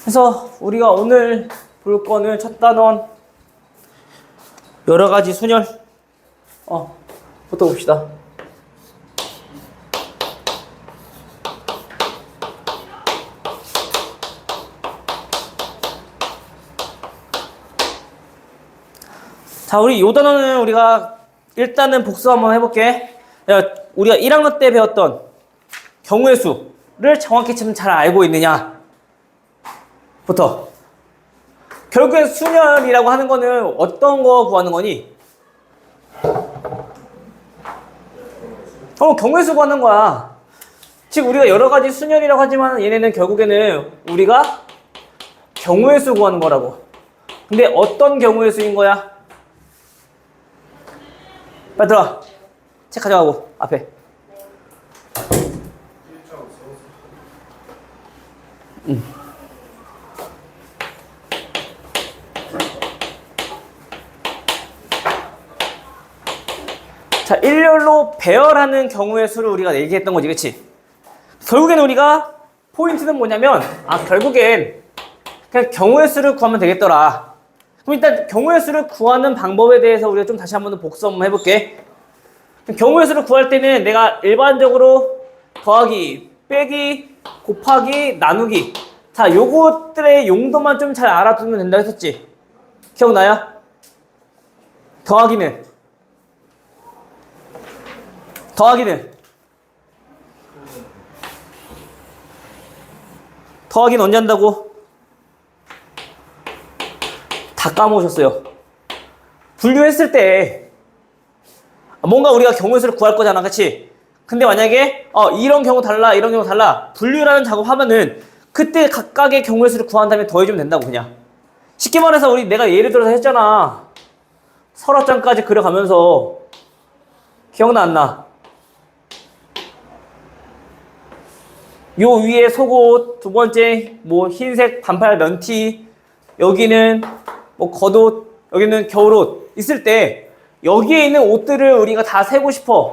그래서 우리가 오늘 볼 거는 첫 단원 여러 가지 순열 부터 봅시다. 자, 우리 요 단원은 우리가 일단은 복습 한번 해볼게. 우리가 1학년 때 배웠던 경우의 수를 정확히 지금 잘 알고 있느냐 부터. 결국엔 순열이라고 하는 거는 어떤 거 구하는 거니? 경우의 수 구하는 거야. 즉 우리가 여러 가지 순열이라고 하지만 얘네는 결국에는 우리가 경우의 수 구하는 거라고. 근데 어떤 경우의 수인 거야? 빨리 들어와. 책 가져가고 앞에. 자, 일렬로 배열하는 경우의 수를 우리가 얘기했던 거지, 그치? 결국엔 우리가 포인트는 뭐냐면 결국엔 그냥 경우의 수를 구하면 되겠더라. 그럼 일단 경우의 수를 구하는 방법에 대해서 우리가 좀 다시 한번 복습 한번 해볼게. 경우의 수를 구할 때는 내가 일반적으로 더하기, 빼기, 곱하기, 나누기, 자, 요것들의 용도만 좀 잘 알아두면 된다 했었지? 기억나요? 더하기는 언제 한다고? 다 까먹으셨어요. 분류했을 때 뭔가 우리가 경우의 수를 구할 거잖아, 그치? 근데 만약에 이런 경우 달라, 이런 경우 달라, 분류라는 작업하면은 그때 각각의 경우의 수를 구한 다음에 더해주면 된다고. 그냥 쉽게 말해서 내가 예를 들어서 했잖아. 설화점까지 그려가면서 기억나 안 나? 요 위에 속옷, 두 번째 뭐 흰색 반팔 면티, 여기는 뭐 겉옷, 여기는 겨울옷 있을 때 여기에 있는 옷들을 우리가 다 세고 싶어.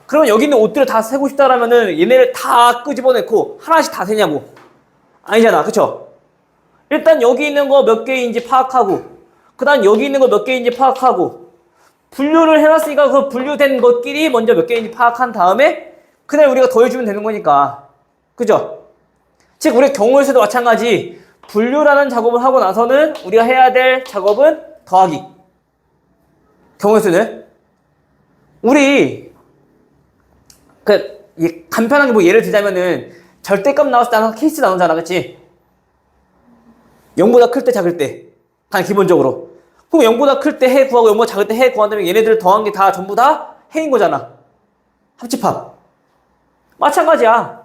그러면 여기 있는 옷들을 다 세고 싶다라면은 얘네를 다 끄집어내고 하나씩 다 세냐고? 아니잖아, 그쵸? 일단 여기 있는 거 몇 개인지 파악하고, 그 다음 여기 있는 거 몇 개인지 파악하고, 분류를 해놨으니까 그 분류된 것끼리 먼저 몇 개인지 파악한 다음에 그다음에 우리가 더해주면 되는 거니까. 그죠? 즉 우리 경우의 수도 마찬가지. 분류라는 작업을 하고 나서는 우리가 해야 될 작업은 더하기. 경우의 수는 우리 간편하게 뭐 예를 들자면은 절대값 나왔을 때 항상 케이스 나오잖아, 그치? 0보다 클 때 작을 때 단 기본적으로. 그럼 0보다 클 때 해 구하고 0보다 작을 때 해 구한다면 얘네들을 더한 게 다 전부 다 해인 거잖아. 합집합. 마찬가지야.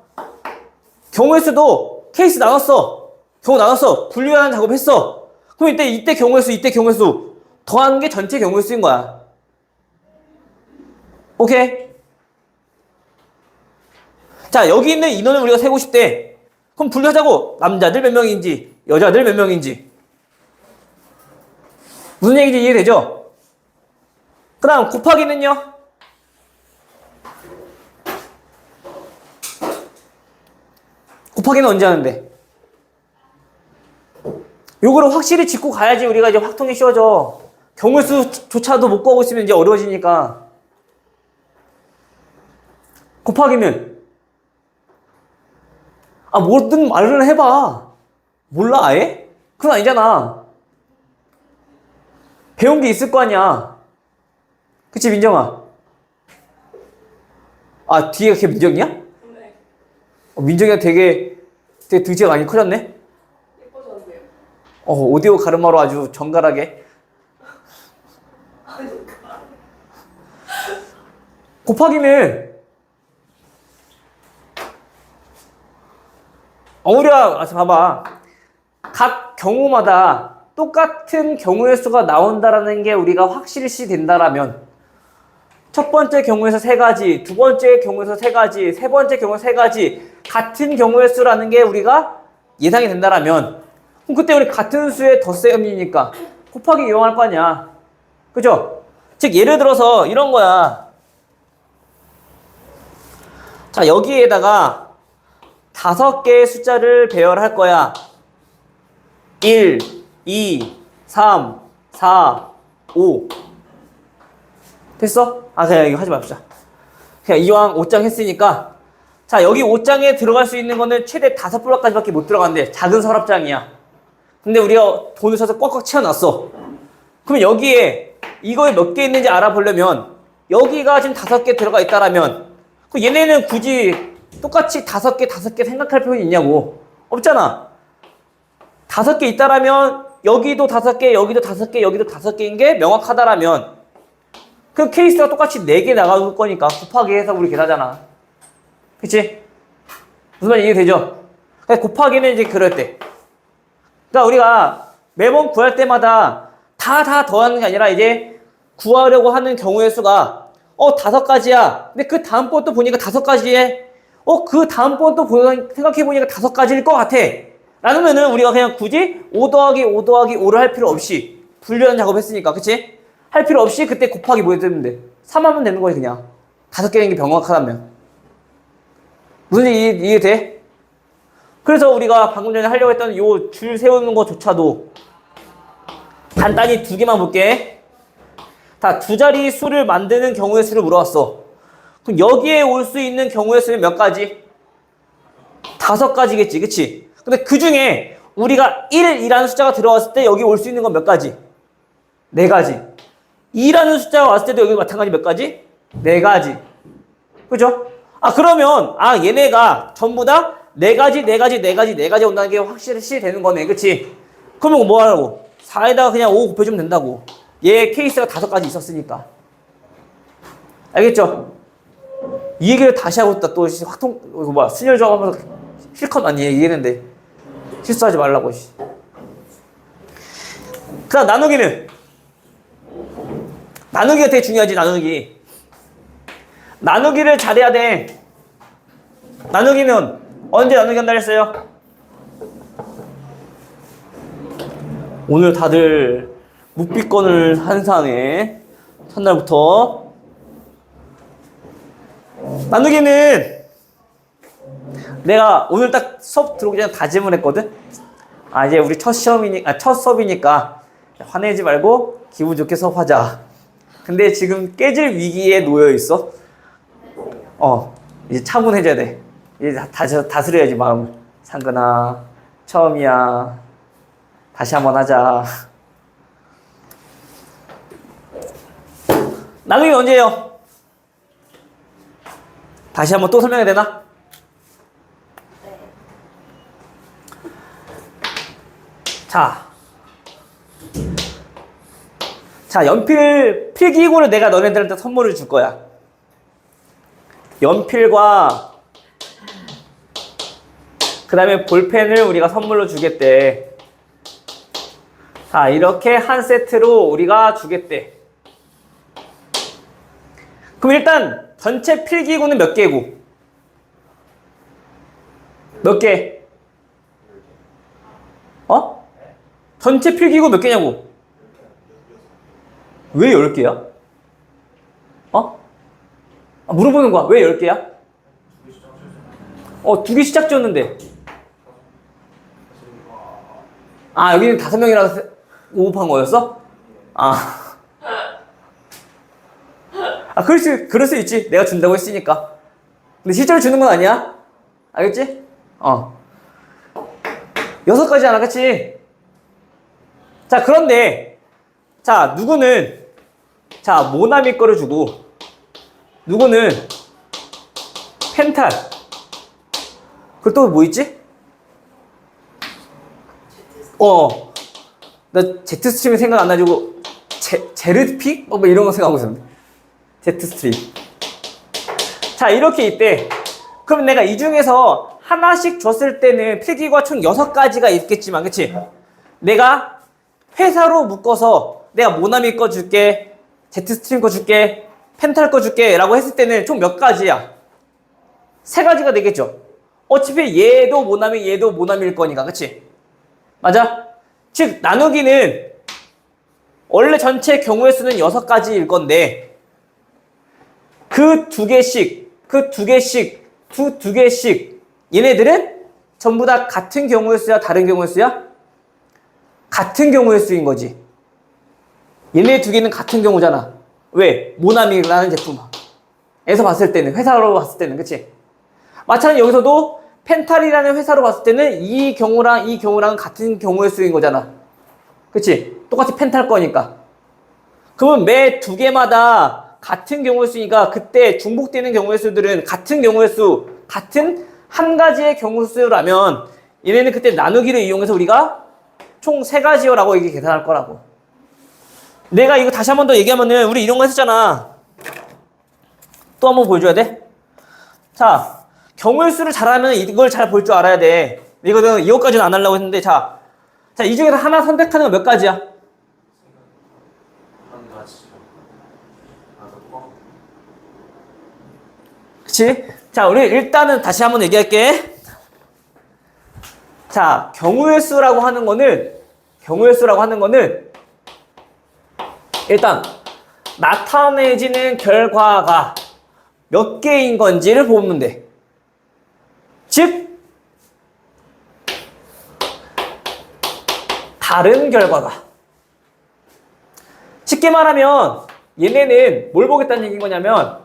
경우의 수도 케이스 나눴어. 경우 나눴어. 분류하는 작업 했어. 그럼 이때 경우의 수, 이때 경우의 수 더하는 게 전체 경우의 수인 거야. 오케이? 자, 여기 있는 인원을 우리가 세고 싶대. 그럼 분류하자고. 남자들 몇 명인지, 여자들 몇 명인지. 무슨 얘기인지 이해되죠? 그 다음 곱하기는요? 곱하기는 언제 하는데? 요거를 확실히 짚고 가야지 우리가 이제 확통이 쉬워져. 경우의 수조차도 못 구하고 있으면 이제 어려워지니까. 곱하기는 뭐든 말을 해봐. 몰라 아예? 그건 아니잖아. 배운 게 있을 거 아니야. 그치 민정아? 뒤에가 걔 민정이야? 네. 민정이가 되게 등치가 많이 커졌네? 예뻐졌네요. 오디오 가르마로 아주 정갈하게. 곱하기는 우리가 봐봐. 각 경우마다 똑같은 경우의 수가 나온다라는 게 우리가 확실시 된다라면 첫 번째 경우에서 세 가지, 두 번째 경우에서 세 가지, 세 번째 경우에서 세 가지 같은 경우의 수라는 게 우리가 예상이 된다라면 그럼 그때 우리 같은 수의 덧셈이니까 곱하기 이용할 거 아니야. 그죠? 즉 예를 들어서 이런 거야. 자, 여기에다가 5개의 숫자를 배열할 거야. 1, 2, 3, 4, 5. 됐어? 아, 그냥 이거 하지 맙시다. 그냥 이왕 5장 했으니까. 자, 여기 5장에 들어갈 수 있는 거는 최대 5블럭까지밖에 못 들어간대. 작은 서랍장이야. 근데 우리가 돈을 써서 꽉꽉 채워놨어. 그럼 여기에 이거에 몇 개 있는지 알아보려면 여기가 지금 5개 들어가 있다라면 그 얘네는 굳이 똑같이 5개 생각할 필요 있냐고. 없잖아. 5개 있다라면 여기도 5개, 여기도 5개, 여기도 5개인 게 명확하다라면 그 케이스가 똑같이 4개 나갈 거니까 곱하기 해서 우리 계산하잖아. 그치? 무슨 말인지 이해되죠? 곱하기는 이제 그럴 때. 그러니까 우리가 매번 구할 때마다 다 더하는 게 아니라 이제 구하려고 하는 경우의 수가 5가지야. 근데 그 다음 번 또 보니까 5가지에 그 다음 번 또 생각해보니까 5가지일 것 같아. 라면은 우리가 그냥 굳이 5 더하기 5 더하기 5를 할 필요 없이 분류하는 작업 했으니까. 그치? 할 필요 없이 그때 곱하기 뭐 해주면 돼? 3 하면 되는 거지 그냥. 5개인 게 명확하다면. 무슨 이해돼? 그래서 우리가 방금 전에 하려고 했던 요 줄 세우는 것조차도 간단히 2개만 볼게. 다 2자리 수를 만드는 경우의 수를 물어봤어. 그럼 여기에 올 수 있는 경우의 수는 몇 가지? 5가지겠지, 그치? 근데 그 중에 우리가 1이라는 숫자가 들어왔을 때 여기 올 수 있는 건 몇 가지? 4가지. 2라는 숫자가 왔을 때도 여기 마찬가지 몇 가지? 4가지. 그죠? 그러면, 얘네가 전부 다 4가지 온다는 게 확실히 되는 거네. 그치? 그러면 뭐 하라고? 4에다가 그냥 5 곱해주면 된다고. 얘 케이스가 5가지 있었으니까. 알겠죠? 이 얘기를 다시 하고 있다. 또 순열 조합하면서 실컷 많이 얘기했는데 실수하지 말라고. 그 다음 나누기는? 나누기가 되게 중요하지. 나누기를 잘해야 돼. 나누기는 언제 나누기 한다 했어요? 오늘 다들 묵비권을 한 상에 첫날부터. 나누기는 내가 오늘 딱 수업 들어오기 전에 다짐을 했거든. 이제 우리 첫 수업이니까 화내지 말고 기분 좋게 수업하자. 근데 지금 깨질 위기에 놓여 있어. 이제 차분해져야 돼. 이제 다스려야지 마음을. 상근아, 처음이야. 다시 한번 하자. 나누기 언제예요? 다시 한번 또 설명해야 되나? 자, 연필 필기구를 내가 너네들한테 선물을 줄 거야. 연필과 그 다음에 볼펜을 우리가 선물로 주겠대. 자, 이렇게 한 세트로 우리가 주겠대. 그럼 일단 전체 필기구는 몇 개고? 몇 개? 전체 필기구 몇 개냐고? 왜 10개야? 물어보는 거야. 왜 10개야? 2개 시작 지었는데. 여기는 5명이라서 오업한 거였어? 그럴 수 있지. 내가 준다고 했으니까. 근데 실제로 주는 건 아니야. 알겠지? 6가지잖아, 그치? 자, 그런데, 누구는, 모나미 거를 주고, 누구는, 펜탈. 그리고 또 뭐 있지? 나 제트스트림이 생각 안 나지고, 제르피? 뭐 이런 거 생각하고 있었는데. 제트스트림. 자, 이렇게 있대. 그럼 내가 이 중에서 하나씩 줬을 때는 필기구가 총 6가지가 있겠지만, 그치? 내가 회사로 묶어서 내가 모나미 거 줄게, 제트스트림 거 줄게, 펜탈 거 줄게 라고 했을 때는 총 몇 가지야? 3가지가 되겠죠? 어차피 얘도 모나미일 거니까, 그치? 맞아? 즉, 나누기는 원래 전체 경우의 수는 6가지일 건데 그 두 개씩 얘네들은 전부 다 같은 경우의 수야? 다른 경우의 수야? 같은 경우의 수인 거지. 얘네 두 개는 같은 경우잖아. 왜? 모나미라는 제품에서 봤을 때는, 회사로 봤을 때는, 그치? 마찬가지로 여기서도 펜탈이라는 회사로 봤을 때는 이 경우랑 이 경우랑 같은 경우의 수인 거잖아. 그치? 똑같이 펜탈 거니까. 그러면 매 두 개마다 같은 경우의 수니까 그때 중복되는 경우의 수들은 같은 경우의 수, 같은 한 가지의 경우 수라면 얘네는 그때 나누기를 이용해서 우리가 총 세 가지요라고 이게 계산할 거라고. 내가 이거 다시 한 번 더 얘기하면은 우리 이런 거 했었잖아. 또 한 번 보여줘야 돼? 자, 경우의 수를 잘하면 이걸 잘 볼 줄 알아야 돼. 이거는 이거까지는 안 하려고 했는데 자, 이 중에서 하나 선택하는 거 몇 가지야? 한 가지. 그치? 자, 우리 일단은 다시 한번 얘기할게. 자, 경우의 수라고 하는 거는 일단 나타내지는 결과가 몇 개인 건지를 보면 돼. 즉, 다른 결과가. 쉽게 말하면 얘네는 뭘 보겠다는 얘기인 거냐면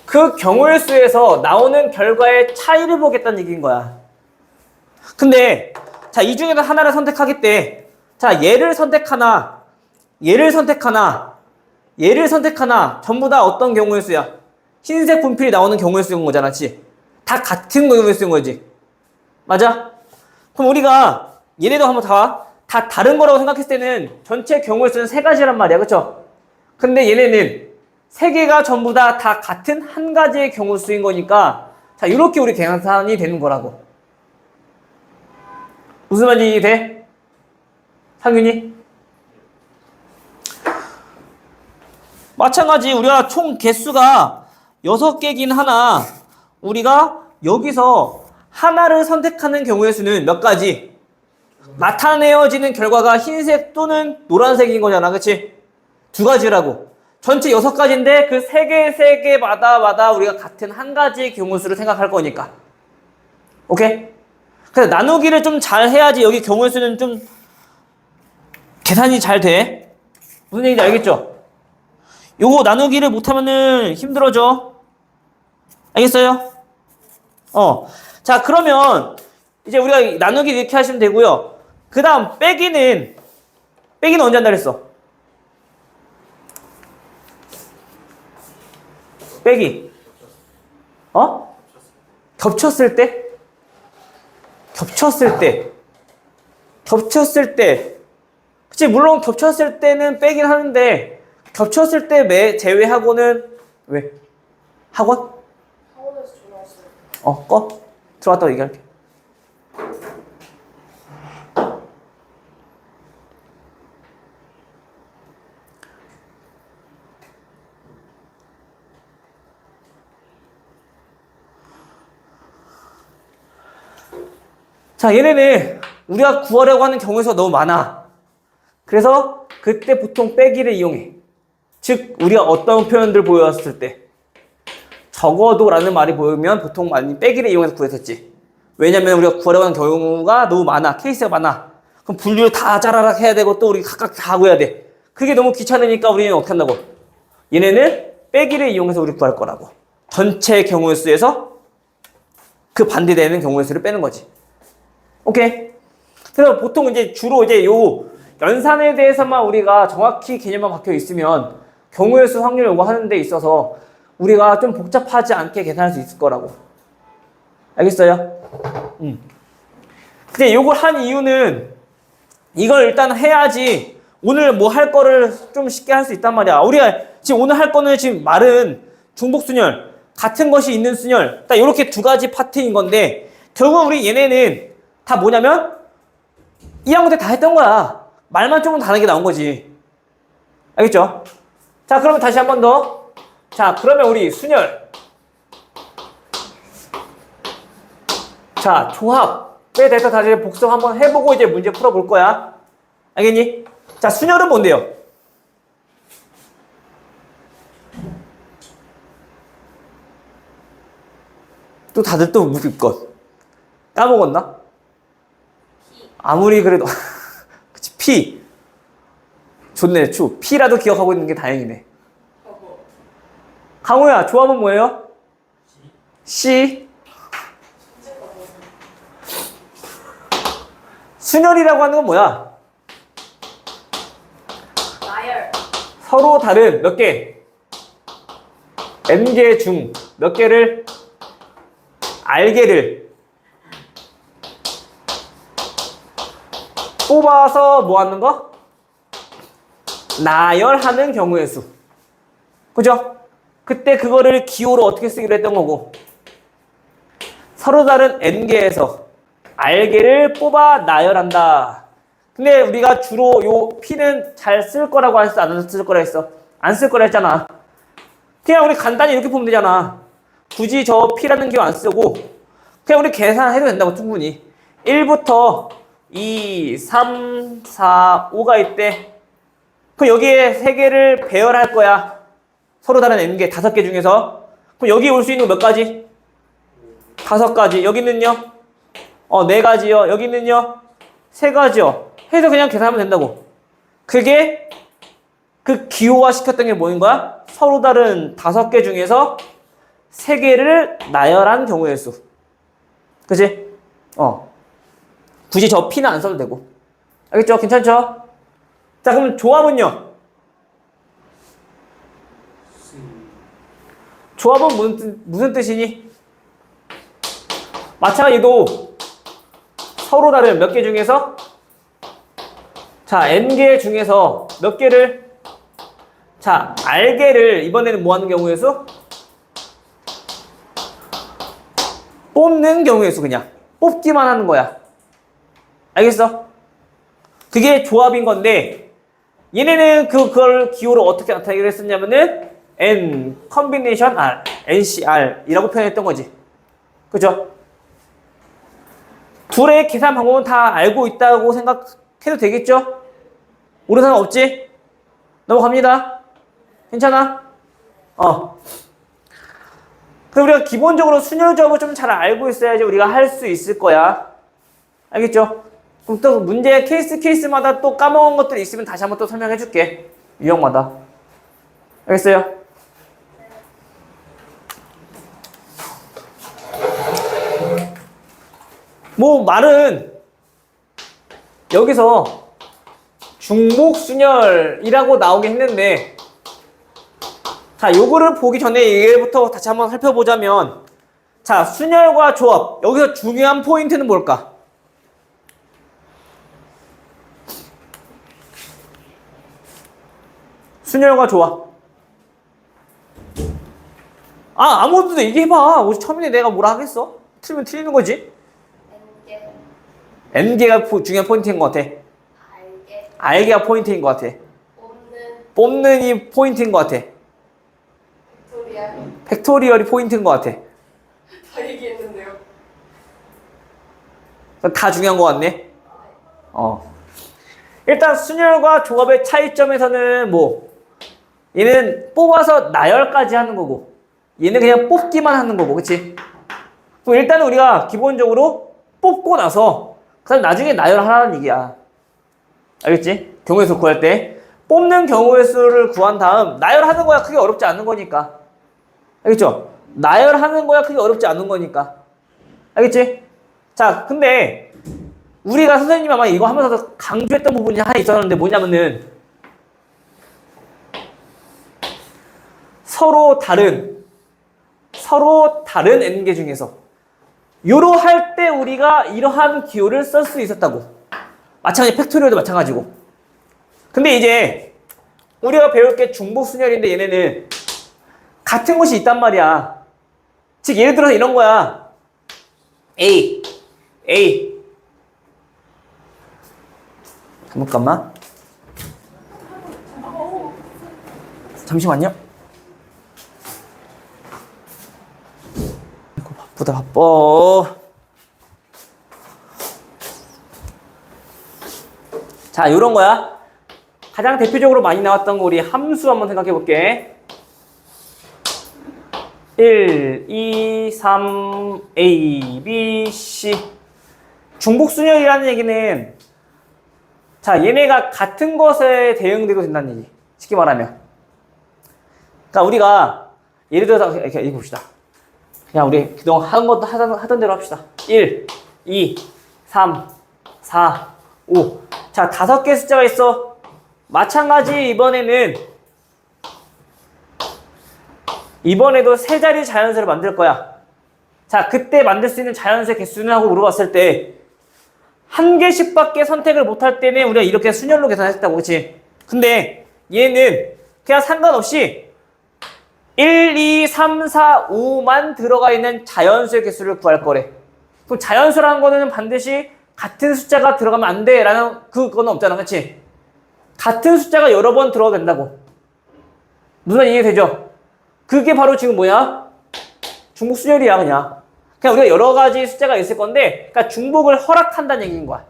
그 경우의 수에서 나오는 결과의 차이를 보겠다는 얘기인 거야. 근데 자, 이 중에서 하나를 선택하겠대. 자, 얘를 선택하나 전부 다 어떤 경우의 수야? 흰색 분필이 나오는 경우의 수인 거잖아. 그치? 다 같은 경우의 수인 거지. 맞아? 그럼 우리가 얘네도 한번 다 다른 거라고 생각했을 때는 전체 경우의 수는 세 가지란 말이야. 그쵸? 근데 얘네는 세 개가 전부 다 같은 한 가지의 경우 수인 거니까 자, 이렇게 우리 계산이 되는 거라고. 무슨 말인지 돼? 상윤이? 마찬가지 우리가 총 개수가 6개긴 하나 우리가 여기서 하나를 선택하는 경우의 수는 몇 가지? 나타내어지는 결과가 흰색 또는 노란색인 거잖아. 그치? 두 가지라고. 전체 6가지인데 그 세 개마다 우리가 같은 한 가지의 경우 수를 생각할 거니까. 오케이? 그래서 나누기를 좀 잘 해야지 여기 경우의 수는 좀 계산이 잘 돼. 무슨 얘기인지 알겠죠? 요거 나누기를 못하면은 힘들어져. 알겠어요? 자, 그러면 이제 우리가 나누기 이렇게 하시면 되고요. 그 다음 빼기는 언제 한다 그랬어? 빼기. 겹쳤을 때? 그치, 물론 겹쳤을 때는 빼긴 하는데 겹쳤을 때 제외하고는 왜? 학원? 학원에서 전화 왔어요. 꺼. 들어왔다고 얘기할게. 자, 얘네는 우리가 구하려고 하는 경우의 수가 너무 많아. 그래서 그때 보통 빼기를 이용해. 즉, 우리가 어떤 표현들 보여왔을 때 적어도 라는 말이 보이면 보통 많이 빼기를 이용해서 구했었지. 왜냐면 우리가 구하려고 하는 경우가 너무 많아. 케이스가 많아. 그럼 분류를 다 짜라락 해야 되고 또 우리 각각 다 구해야 돼. 그게 너무 귀찮으니까 우리는 어떻게 한다고? 얘네는 빼기를 이용해서 우리 구할 거라고. 전체 경우의 수에서 그 반대되는 경우의 수를 빼는 거지. 오케이? 그래서 보통 이제 주로 이제 요 연산에 대해서만 우리가 정확히 개념만 박혀 있으면 경우의 수 확률 요거 하는 데 있어서 우리가 좀 복잡하지 않게 계산할 수 있을 거라고. 알겠어요? 근데 요걸 한 이유는 이걸 일단 해야지 오늘 뭐 할 거를 좀 쉽게 할 수 있단 말이야. 우리가 지금 오늘 할 거는 지금 말은 중복순열, 같은 것이 있는 순열, 딱 이렇게 두 가지 파트인 건데 결국 우리 얘네는 다 뭐냐면 2학년 때 다 했던 거야. 말만 조금 다르게 나온 거지. 알겠죠? 자, 그러면 다시 한 번 더. 자, 그러면 우리 순열. 자, 조합에 대해서 다시 복습 한번 해보고 이제 문제 풀어볼 거야. 알겠니? 자, 순열은 뭔데요? 또 다들 또 묻을 것. 까먹었나? 아무리 그래도 P. 좋네, 추. P라도 기억하고 있는 게 다행이네. 강호야, 조합은 뭐예요? C. 순열이라고 하는 건 뭐야? 나열. 서로 다른 몇 개? N개 중 몇 개를? R개를 뽑아서 뭐 하는 거? 나열하는 경우의 수. 그죠? 그때 그거를 기호로 어떻게 쓰기로 했던 거고, 서로 다른 N개에서 R개를 뽑아 나열한다. 근데 우리가 주로 요 P는 잘 쓸 거라고 했어? 안 쓸 거라 했어? 안 쓸 거라 했잖아. 그냥 우리 간단히 이렇게 보면 되잖아. 굳이 저 P라는 기호 안 쓰고 그냥 우리 계산해도 된다고 충분히. 1부터 2, 3, 4, 5가 있대. 그럼 여기에 3개를 배열할 거야. 서로 다른 N개 5개 중에서. 그럼 여기 올 수 있는 거 몇 가지? 5가지. 여기는요? 4가지요. 여기는요? 3가지요. 해서 그냥 계산하면 된다고. 그게 그 기호화 시켰던 게 뭐인 거야? 서로 다른 5개 중에서 3개를 나열한 경우의 수. 그치? 굳이 저 P는 안 써도 되고. 알겠죠? 괜찮죠? 자, 그럼 조합은요? 조합은 무슨 뜻이니? 마찬가지로 서로 다른 몇 개 중에서, 자, N개 중에서 몇 개를, 자, R개를 이번에는 뭐 하는 경우의 수? 뽑는 경우의 수. 그냥 뽑기만 하는 거야. 알겠어? 그게 조합인 건데, 얘네는 그걸 기호로 어떻게 나타내기로 했었냐면은 N 컨비네이션 R, NCR 이라고 표현했던 거지. 그죠? 둘의 계산 방법은 다 알고 있다고 생각해도 되겠죠? 모르는 사람 없지? 넘어갑니다. 괜찮아? 그럼 우리가 기본적으로 순열 조합을 좀 잘 알고 있어야지 우리가 할 수 있을 거야. 알겠죠? 그럼 또 문제 케이스마다 또 까먹은 것들이 있으면 다시 한번 또 설명해 줄게. 유형마다. 알겠어요? 뭐 말은 여기서 중복순열이라고 나오긴 했는데, 자, 요거를 보기 전에 얘부터 다시 한번 살펴보자면, 자, 순열과 조합. 여기서 중요한 포인트는 뭘까? 순열과 조합. 아무것도 얘기해봐. 혹시 처음인데 내가 뭐라 하겠어? 틀리면 틀리는 거지. N개. N개가 중요한 포인트인 것 같아. 알개. R개가 포인트인 것 같아. 뽑는. 뽑는이 포인트인 것 같아. 팩토리얼. 팩토리얼이 포인트인 것 같아. 다 얘기했는데요. 다 중요한 것 같네. 일단 순열과 조합의 차이점에서는 뭐, 얘는 뽑아서 나열까지 하는 거고, 얘는 그냥 뽑기만 하는 거고, 그치? 그럼 일단은 우리가 기본적으로 뽑고 나서 그다음 나중에 나열하라는 얘기야. 알겠지? 경우의 수 구할 때 뽑는 경우의 수를 구한 다음 나열하는 거야. 크게 어렵지 않은 거니까. 알겠죠? 나열하는 거야. 크게 어렵지 않은 거니까. 알겠지? 자, 근데 우리가 선생님이 아마 이거 하면서 강조했던 부분이 하나 있었는데 뭐냐면은 서로 다른 N개 중에서 요로 할 때 우리가 이러한 기호를 쓸 수 있었다고. 마찬가지 팩토리얼도 마찬가지고. 근데 이제 우리가 배울 게 중복순열인데 얘네는 같은 곳이 있단 말이야. 즉 예를 들어서 이런 거야. A 잠깐만. 잠시만요. 바빠. 자, 요런 거야. 가장 대표적으로 많이 나왔던 거 우리 함수 한번 생각해 볼게. 1, 2, 3, A, B, C. 중복순열이라는 얘기는 자, 얘네가 같은 것에 대응돼도 된다는 얘기. 쉽게 말하면. 그러니까 우리가 예를 들어서 이렇게 읽어봅시다. 그냥 우리 그동안 하던 것도 하던 대로 합시다. 1, 2, 3, 4, 5. 자, 5개 숫자가 있어. 마찬가지 이번에도 세 자리 자연수를 만들 거야. 자, 그때 만들 수 있는 자연수의 개수는 하고 물어봤을 때 한 개씩밖에 선택을 못할 때는 우리가 이렇게 순열로 계산했다고, 그치? 근데 얘는 그냥 상관없이 1, 2, 3, 4, 5만 들어가 있는 자연수의 개수를 구할 거래. 그럼 자연수라는 거는 반드시 같은 숫자가 들어가면 안 돼 라는 그거는 없잖아, 그치? 같은 숫자가 여러 번 들어가도 된다고. 무슨 말인지 이해되죠? 그게 바로 지금 뭐야? 중복 순열이야, 그냥. 그냥 우리가 여러 가지 숫자가 있을 건데, 그러니까 중복을 허락한다는 얘기인 거야.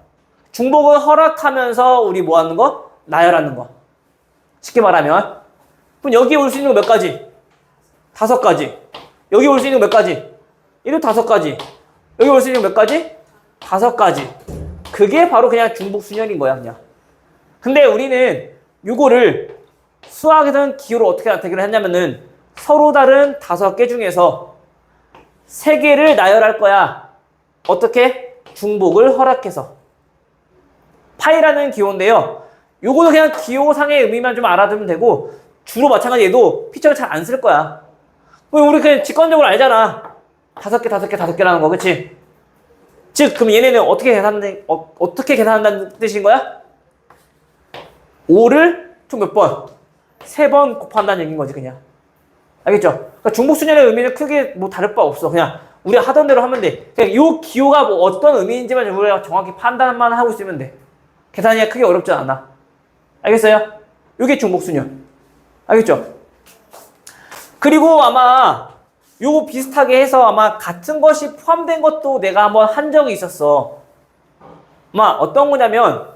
중복을 허락하면서 우리 뭐 하는 거? 나열하는 거. 쉽게 말하면. 그럼 여기 올 수 있는 거 몇 가지? 5가지. 여기 올 수 있는 거 몇 가지? 얘도 5가지. 여기 올 수 있는 거 몇 가지? 5가지. 그게 바로 그냥 중복 순열인 거야, 그냥. 근데 우리는 요거를 수학에서는 기호를 어떻게 나타내기로 했냐면은 서로 다른 5개 중에서 3개를 나열할 거야. 어떻게? 중복을 허락해서. 파이라는 기호인데요. 요거는 그냥 기호상의 의미만 좀 알아두면 되고 주로 마찬가지 얘도 피처를 잘 안 쓸 거야. 우리 그냥 직관적으로 알잖아. 5개라는 거, 그치? 즉, 그럼 얘네는 어떻게 계산한다는 뜻인 거야? 5를 총 몇 번? 3번 곱한다는 얘기인 거지, 그냥. 알겠죠? 그러니까 중복순열의 의미는 크게 뭐 다를 바 없어. 그냥 우리가 하던 대로 하면 돼. 그냥 이 기호가 뭐 어떤 의미인지만 우리가 정확히 판단만 하고 있으면 돼. 계산이 크게 어렵지 않아. 알겠어요? 이게 중복순열. 알겠죠? 그리고 아마 요거 비슷하게 해서 아마 같은 것이 포함된 것도 내가 한번 한 적이 있었어. 아마 어떤 거냐면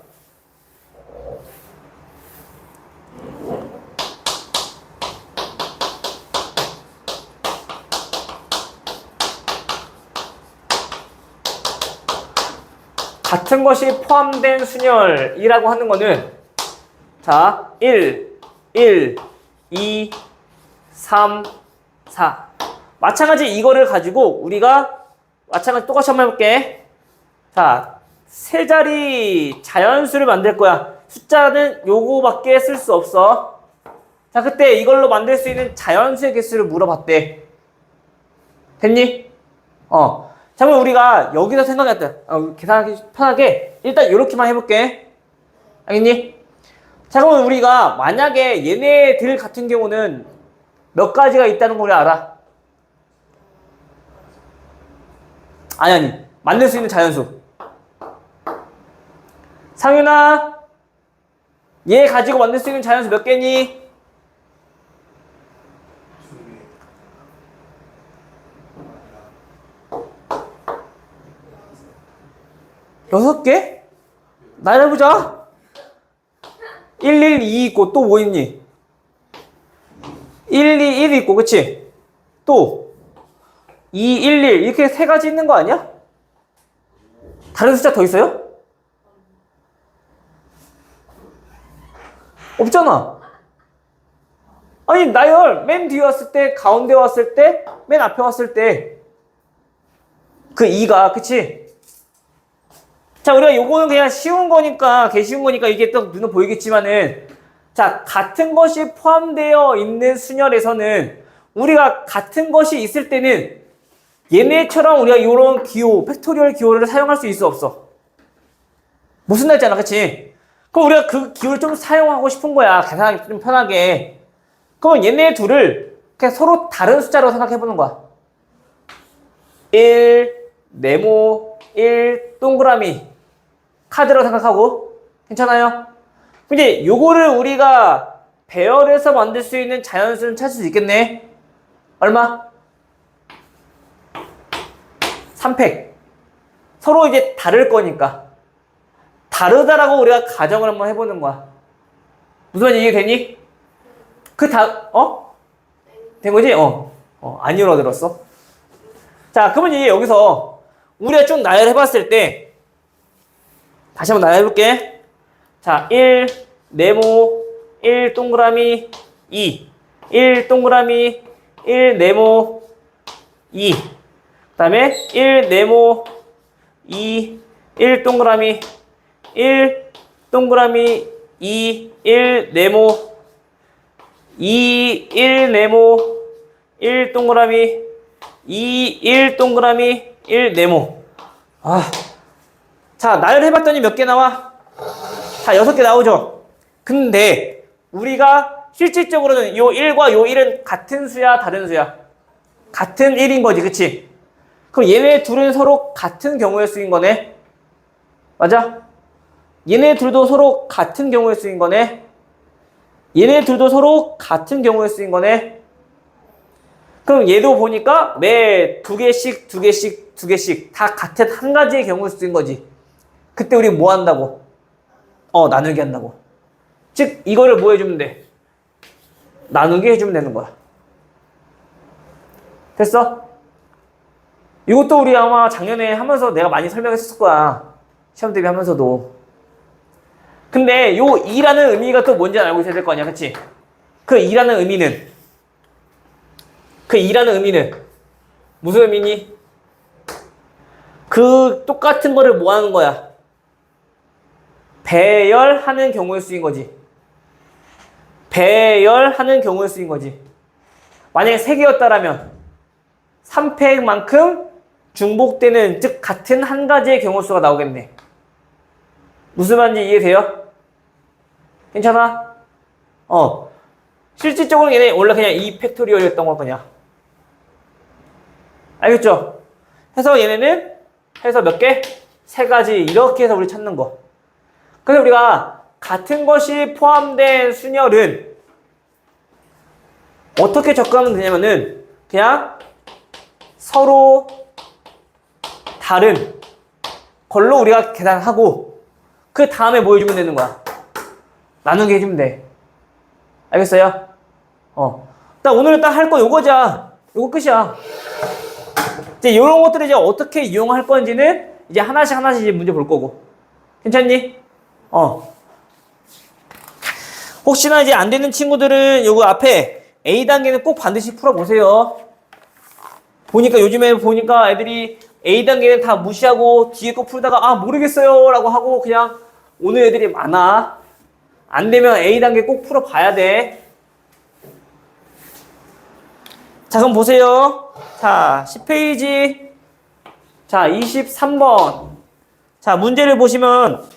같은 것이 포함된 순열이라고 하는 거는 자, 1, 2, 3, 4 마찬가지 이거를 가지고 우리가 마찬가지 똑같이 한번 해볼게. 자, 세 자리 자연수를 만들 거야. 숫자는 요거밖에 쓸 수 없어. 자, 그때 이걸로 만들 수 있는 자연수의 개수를 물어봤대. 됐니? 자, 그럼 우리가 여기서 생각했다. 계산하기 편하게 일단 이렇게만 해볼게. 알겠니? 자, 그러면 우리가 만약에 얘네들 같은 경우는 몇 가지가 있다는 걸 알아? 아니. 만들 수 있는 자연수. 상윤아, 얘 가지고 만들 수 있는 자연수 몇 개니? 6개? 나열해보자. 1, 1, 2 있고 또 뭐 있니? 1, 2, 1 있고, 그치? 또 2, 1, 1 이렇게 세 가지 있는 거 아니야? 다른 숫자 더 있어요? 없잖아. 아니, 나열 맨 뒤에 왔을 때, 가운데 왔을 때, 맨 앞에 왔을 때 그 2가, 그치? 자, 우리가 요거는 그냥 쉬운 거니까, 개 쉬운 거니까 이게 또 눈에 보이겠지만은, 자, 같은 것이 포함되어 있는 순열에서는 우리가 같은 것이 있을 때는 얘네처럼 우리가 요런 기호, 팩토리얼 기호를 사용할 수 있어, 없어? 무슨 날잖아, 그치? 그럼 우리가 그 기호를 좀 사용하고 싶은 거야. 계산하기 좀 편하게. 그럼 얘네 둘을 그냥 서로 다른 숫자로 생각해보는 거야. 1, 네모, 1, 동그라미. 카드로 생각하고. 괜찮아요? 근데 요거를 우리가 배열해서 만들 수 있는 자연수는 찾을 수 있겠네. 얼마? 3팩. 서로 이제 다를 거니까. 다르다라고 우리가 가정을 한번 해보는 거야. 무슨 말인지 이해되니? 된 거지? 안 알아들었어. 자, 그러면 이제 여기서 우리가 쭉 나열해봤을 때 다시 한번 나열해볼게. 자, 1 네모 1 동그라미 2 1 동그라미 1 네모 2 그다음에 1 네모 2 1 동그라미 1 동그라미 2 1 네모 2 1 네모 1 동그라미 2 1 동그라미 1 네모. 아, 자, 나열해봤더니 몇 개 나와? 자, 6개 나오죠? 근데 우리가 실질적으로는 요 1과 요 1은 같은 수야, 다른 수야? 같은 1인 거지, 그치? 그럼 얘네 둘은 서로 같은 경우의 수인 거네? 맞아? 얘네 둘도 서로 같은 경우의 수인 거네? 얘네 둘도 서로 같은 경우의 수인 거네? 그럼 얘도 보니까 매 2개씩, 2개씩, 2개씩 다 같은 한 가지의 경우의 수인 거지. 그때 우리 뭐 한다고? 나누기 한다고. 즉, 이거를 뭐 해주면 돼? 나누기 해주면 되는 거야. 됐어? 이것도 우리 아마 작년에 하면서 내가 많이 설명했을 거야. 시험 대비 하면서도. 근데 요 2라는 의미가 또 뭔지 알고 있어야 될 거 아니야. 그치? 그 2라는 의미는 무슨 의미니? 그 똑같은 거를 뭐 하는 거야? 배열하는 경우의 수인 거지. 배열하는 경우의 수인 거지. 만약에 3개였다라면 3팩만큼 중복되는, 즉 같은 한 가지의 경우 수가 나오겠네. 무슨 말인지 이해돼요? 괜찮아? 실질적으로 얘네 원래 그냥 2팩토리얼이었던 걸 거냐. 알겠죠? 해서 얘네는 해서 몇 개? 3가지 이렇게 해서 우리 찾는 거. 그래서 우리가 같은 것이 포함된 순열은 어떻게 접근하면 되냐면은 그냥 서로 다른 걸로 우리가 계산하고 그 다음에 뭐 해주면 되는 거야? 나누게 해주면 돼. 알겠어요? 딱 오늘은 딱 할 거 요거자. 요거 끝이야. 이제 요런 것들을 이제 어떻게 이용할 건지는 이제 하나씩 이제 문제 볼 거고. 괜찮니? 혹시나 이제 안 되는 친구들은 요거 앞에 A단계는 꼭 반드시 풀어보세요. 요즘에 보니까 애들이 A단계는 다 무시하고 뒤에 거 풀다가 모르겠어요 라고 하고 그냥 오는 애들이 많아. 안 되면 A단계 꼭 풀어봐야 돼. 자, 그럼 보세요. 자, 10페이지. 자, 23번. 자, 문제를 보시면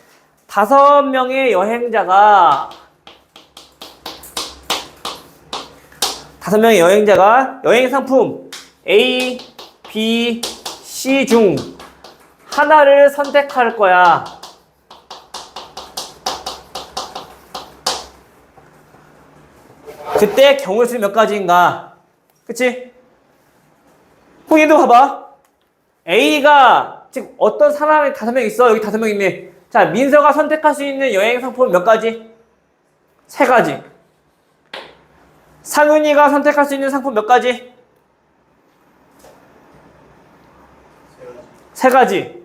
5명의 여행자가 여행 상품 A, B, C 중 하나를 선택할 거야. 그때 경우의 수는 몇 가지인가? 그치? 얘도 봐봐. A가 즉 어떤 사람이 5명 있어. 여기 5명 있네. 자, 민서가 선택할 수 있는 여행 상품은 몇 가지? 3가지. 상윤이가 선택할 수 있는 상품 몇 가지? 3가지.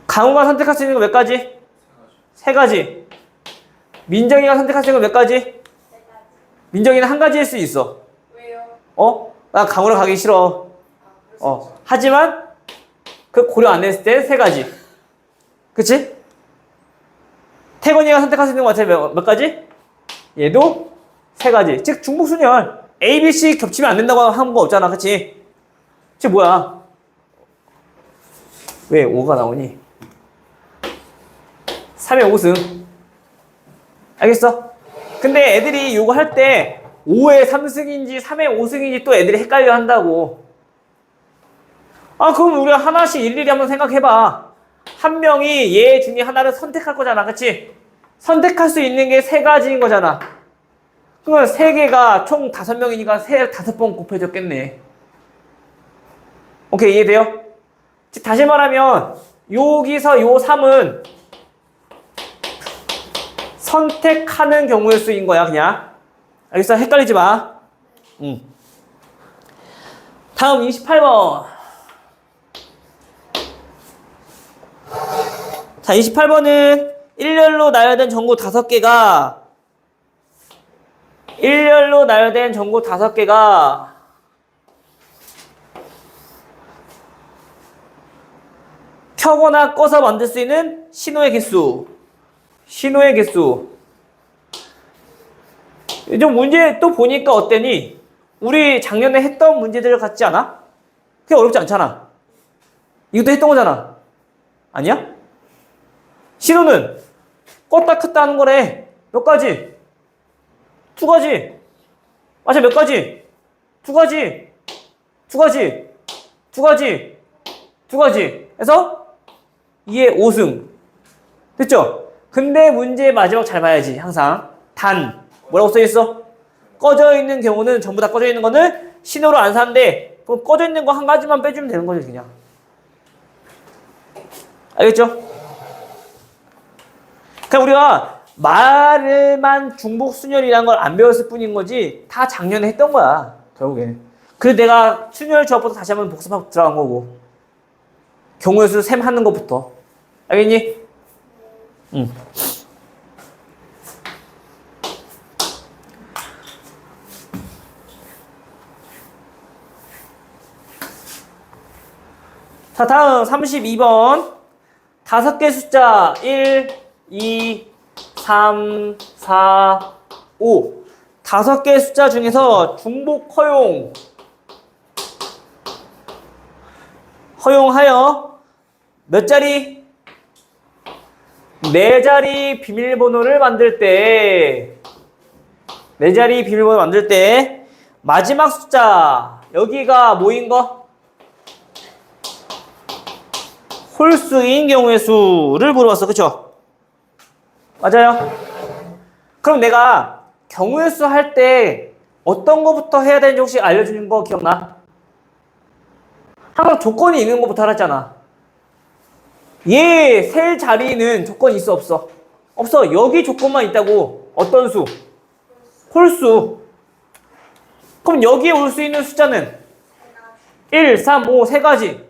강우가 선택할 수 있는 거 몇 가지? 3가지. 민정이가 선택할 수 있는 거 몇 가지? 민정이는 한 가지일 수 있어. 왜요? 나 강우랑 가기 싫어. 하지만 그 고려 안 했을 때 3가지. 그치? 태건이가 선택할 수 있는 거 같아 몇 가지? 얘도 3가지. 즉 중복순열. A, B, C 겹치면 안 된다고 한 거 없잖아. 그치? 즉 뭐야? 왜 5가 나오니? 3의 5승. 알겠어? 근데 애들이 이거 할 때 5의 3승인지 3의 5승인지 또 애들이 헷갈려 한다고. 그럼 우리가 하나씩 일일이 한번 생각해봐. 한 명이 얘 중에 하나를 선택할 거잖아. 그치? 선택할 수 있는 게 3가지인 거잖아. 그러면 3개가 총 5명이니까 5번 곱해졌겠네. 오케이, 이해돼요? 즉, 다시 말하면 여기서 요 3은 선택하는 경우의 수인 거야, 그냥. 알겠어? 헷갈리지 마. 다음 28번. 자, 28번은 일렬로 나열된 전구 5개가 켜거나 꺼서 만들 수 있는 신호의 개수. 좀 문제 또 보니까 어때니? 우리 작년에 했던 문제들 같지 않아? 그게 어렵지 않잖아. 이것도 했던 거잖아. 아니야? 신호는 껐다 켰다 하는 거래. 몇 가지? 2가지. 맞아, 몇 가지? 2가지. 해서 2의 5승. 됐죠? 근데 문제 마지막 잘 봐야지. 항상 단 뭐라고 써있어? 꺼져 있는 경우는 전부 다 꺼져 있는 거는 신호로 안 사는데, 그럼 꺼져 있는 거 한 가지만 빼주면 되는 거지 그냥. 알겠죠? 그냥 우리가 말을만 중복순열이라는 걸 안 배웠을 뿐인 거지 다 작년에 했던 거야 결국에는. 그래서 내가 순열 조합부터 다시 한번 복습하고 들어간 거고, 경우의 수 셈 하는 것부터. 알겠니? 응. 자, 다음 32번. 5개 숫자 1, 2, 3, 4, 5. 5개 숫자 중에서 중복 허용하여 몇 자리? 4자리 비밀번호를 만들 때, 마지막 숫자, 여기가 뭐인 거? 홀수인 경우의 수를 물어봤어. 그쵸? 맞아요? 그럼 내가 경우의 수 할 때 어떤 거부터 해야 되는지 혹시 알려주는 거 기억나? 항상 조건이 있는 것부터 하랬잖아. 얘 셀 자리는 조건이 있어, 없어? 없어. 여기 조건만 있다고. 어떤 수? 홀수. 그럼 여기에 올 수 있는 숫자는 1, 3, 5, 3가지.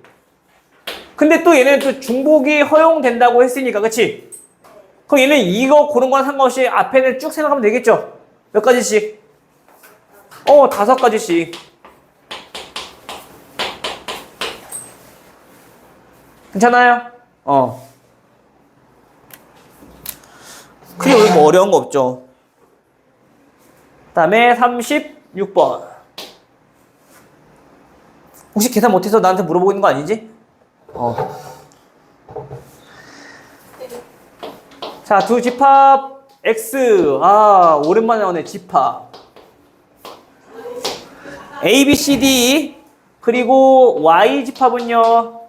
근데 또 얘는 또 중복이 허용된다고 했으니까, 그치? 그럼 얘는 이거 고른 거랑 상관없이 앞에는 쭉 생각하면 되겠죠? 몇 가지씩? 5가지씩. 괜찮아요? 크게 뭐 어려운 거 없죠. 그 다음에 36번. 혹시 계산 못해서 나한테 물어보고 있는 거 아니지? 자, 두 집합 X. 오랜만에 나오네, 집합. A, B, C, D. 그리고 Y 집합은요,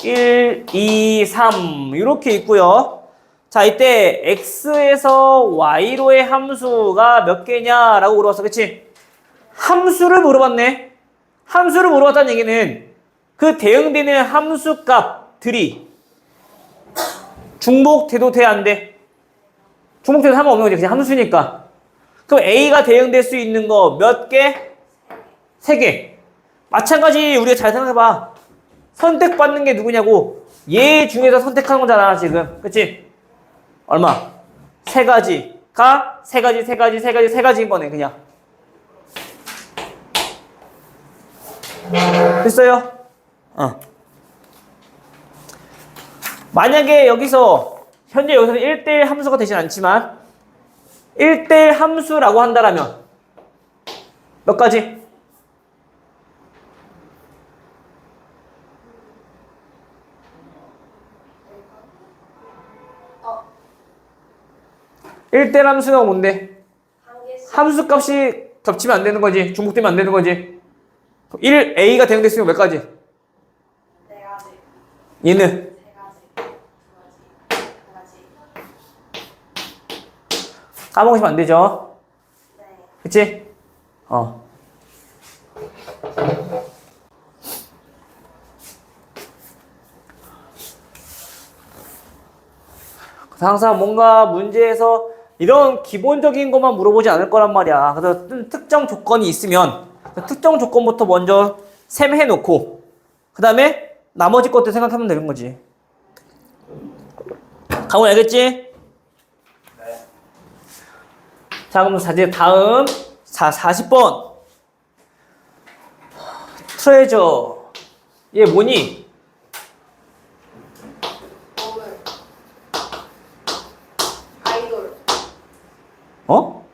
1, 2, 3. 이렇게 있고요. 자, 이때 X에서 Y로의 함수가 몇 개냐? 라고 물어봤어. 그치? 함수를 물어봤네. 함수를 물어봤다는 얘기는 그 대응되는 함수 값들이 중복돼도 돼, 안 돼? 중복돼도 상관없는 거지. 그냥 함수니까. 그럼 A가 대응될 수 있는 거 몇 개? 3개. 마찬가지 우리가 잘 생각해봐. 선택받는 게 누구냐고. 얘 중에서 선택하는 거잖아, 지금. 그치? 얼마? 3가지가 3가지인 거네, 그냥. 됐어요? 만약에 현재 여기서는 1대1 함수가 되진 않지만 1대1 함수라고 한다라면 몇 가지? 일 1대1 함수가 뭔데? 함수 값이 겹치면 안 되는 거지. 중복되면 안 되는 거지. 1A가 대응됐으면 몇 가지? 4가지. 얘는? 3가지. 까먹으시면 안 되죠? 네. 그치? 그래서 항상 뭔가 문제에서 이런 기본적인 것만 물어보지 않을 거란 말이야. 그래서 특정 조건이 있으면 특정 조건부터 먼저 셈해놓고 그 다음에 나머지 것들 생각하면 되는 거지. 강훈 알겠지? 네. 자, 그럼 이제 다음 40번 트레저. 얘 뭐니? 오늘 아이돌 어?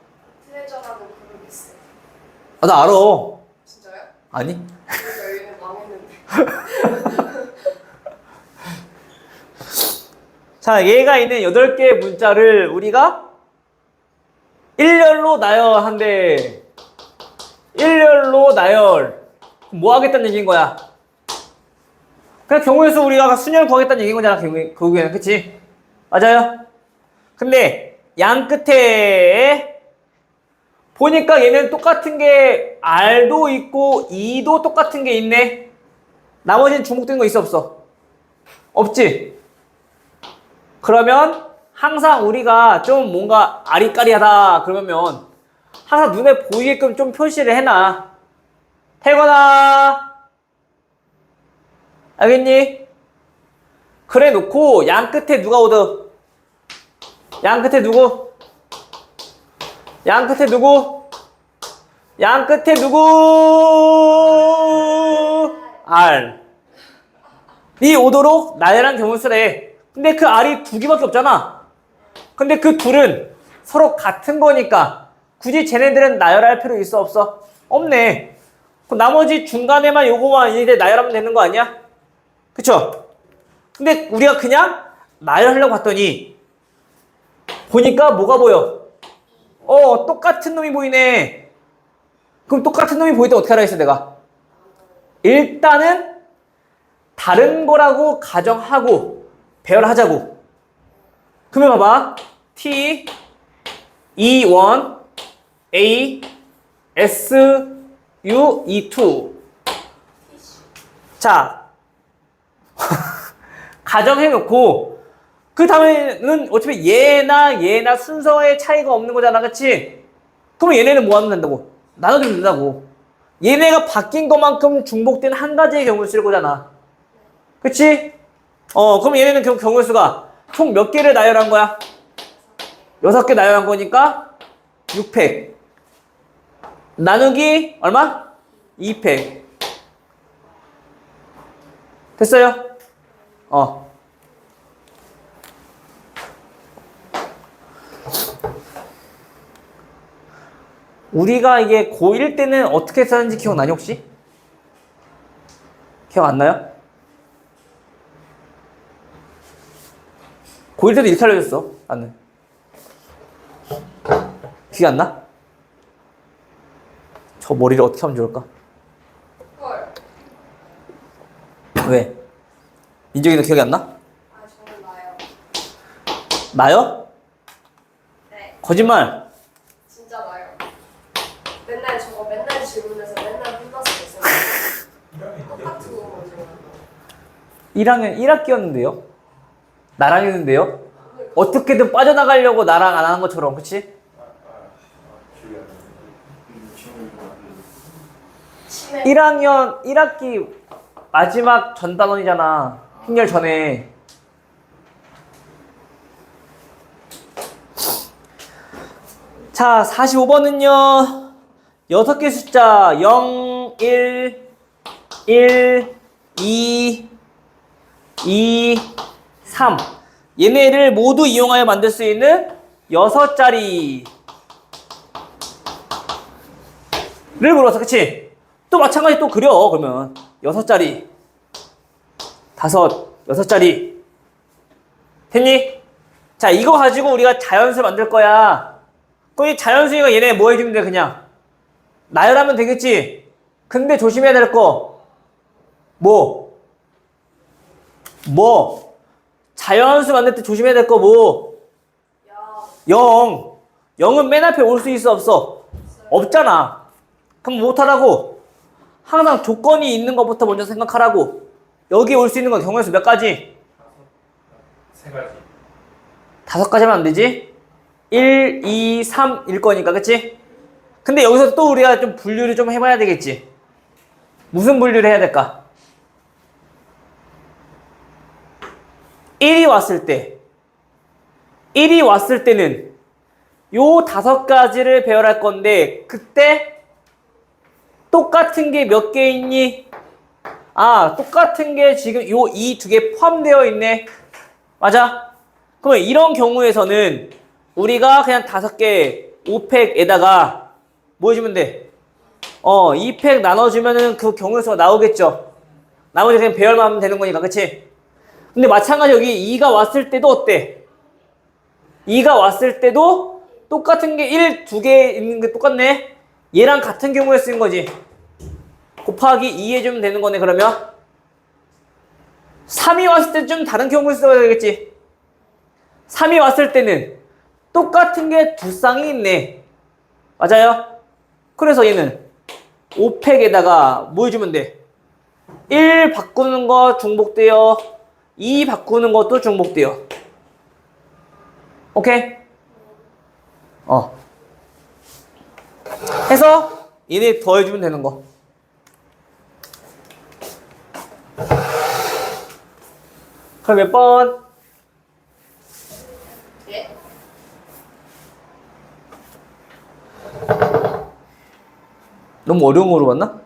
트레저라는 그룹이 있어요. 아, 나 알아. 진짜요? 아니? 그러니까 얘는 망했는데. 자, 얘가 있는 8개의 문자를 우리가 일렬로 나열한대. 일렬로 나열. 뭐 하겠다는 얘기인 거야? 그냥 경우의 수 우리가 수열 구하겠다는 얘기인 거잖아, 결국에는. 그치? 맞아요? 근데 양 끝에 보니까 얘는 똑같은 게 R도 있고 E도 똑같은 게 있네. 나머지는 중복된 거 있어, 없어? 없지? 그러면 항상 우리가 좀 뭔가 아리까리하다 그러면 항상 눈에 보이게끔 좀 표시를 해놔. 태건아, 알겠니? 그래 놓고 양 끝에 누가 오든, 양 끝에 누구? 양 끝에 누구? 양 끝에 누구? R 이 오도록 나열한 경우수래. 근데 그 R이 2개밖에 없잖아. 근데 그 둘은 서로 같은 거니까 굳이 쟤네들은 나열할 필요 있어, 없어? 없네. 그럼 나머지 중간에만 요거만 이제 나열하면 되는 거 아니야? 그쵸? 근데 우리가 그냥 나열하려고 봤더니 보니까 뭐가 보여? 똑같은 놈이 보이네. 그럼 똑같은 놈이 보일 때 어떻게 하라 했어, 내가? 일단은 다른 거라고 가정하고 배열하자고. 그러면 봐봐. T, E1, A, S, U, E2. 자, 가정해놓고 그 다음에는 어차피 얘나 순서의 차이가 없는 거잖아, 그치? 그럼 얘네는 뭐 하면 된다고? 나눠주면 된다고. 얘네가 바뀐 것만큼 중복된 한 가지의 경우를 쓸 거잖아. 그치? 그럼 얘네는 경우의 수가 총 몇 개를 나열한 거야? 6개 나열한 거니까 6팩. 나누기 얼마? 2팩. 됐어요? 우리가 이게 고1 때는 어떻게 썼는지 기억나니 혹시? 기억 안 나요? 고1 때도 이렇게 알려줬어, 나는. 기억 안 나? 저 머리를 어떻게 하면 좋을까? 헐. 왜? 민정이도 기억이 안 나? 아, 저는 나요. 나요? 네, 거짓말. 진짜 나요. 맨날 저거 맨날 질문해서 맨날 혼났어요. 똑같은 거만 질문. 1학년 1학기였는데요? 나랑 했는데요? 어떻게든 빠져나가려고 나랑 안 하는 것처럼, 그치? 치매. 1학년 1학기 마지막 전단원이잖아. 행렬 전에. 자, 45번은요. 6개 숫자 0, 1, 1, 2, 2, 3. 얘네를 모두 이용하여 만들 수 있는 6자리를 물어서, 그치? 또 마찬가지 또 그려, 그러면. 6자리. 6자리. 됐니? 자, 이거 가지고 우리가 자연수 만들 거야. 그럼 이 자연수가 얘네 뭐 해주면 돼, 그냥? 나열하면 되겠지? 근데 조심해야 될 거. 뭐? 자연수 만들 때 조심해야 될 거 뭐? 야, 0. 0은 맨 앞에 올 수 있어, 없어? 없잖아. 그럼 못하라고. 항상 조건이 있는 것부터 먼저 생각하라고. 여기 올 수 있는 건 경우의 수 몇 가지? 3가지. 5가지면 안 되지? 1, 2, 3일 거니까, 그치? 근데 여기서 또 우리가 좀 분류를 좀 해봐야 되겠지? 무슨 분류를 해야 될까? 1이 왔을 때 1이 왔을 때는 요 5가지를 배열할 건데 그때 똑같은 게 몇 개 있니? 아, 똑같은 게 지금 요 이 2개 포함되어 있네. 맞아? 그러면 이런 경우에서는 우리가 그냥 5개 5팩에다가 뭐 해주면 돼? 2팩 나눠주면은 그 경우에서 나오겠죠. 나머지 그냥 배열만 하면 되는 거니까, 그치? 근데 마찬가지 여기 2가 왔을 때도 어때? 2가 왔을 때도 똑같은 게 1, 2개 있는 게 똑같네? 얘랑 같은 경우에 쓰인 거지. 곱하기 2 해주면 되는 거네, 그러면. 3이 왔을 때 좀 다른 경우에 써야 되겠지. 3이 왔을 때는 똑같은 게 2쌍이 있네. 맞아요? 그래서 얘는 5팩에다가 뭐 해주면 돼? 1 바꾸는 거 중복돼요. 2 바꾸는 것도 중복돼요. 오케이? 해서 얘네 더해주면 되는 거. 그럼 몇 번? 예? 너무 어려운 거로 봤나?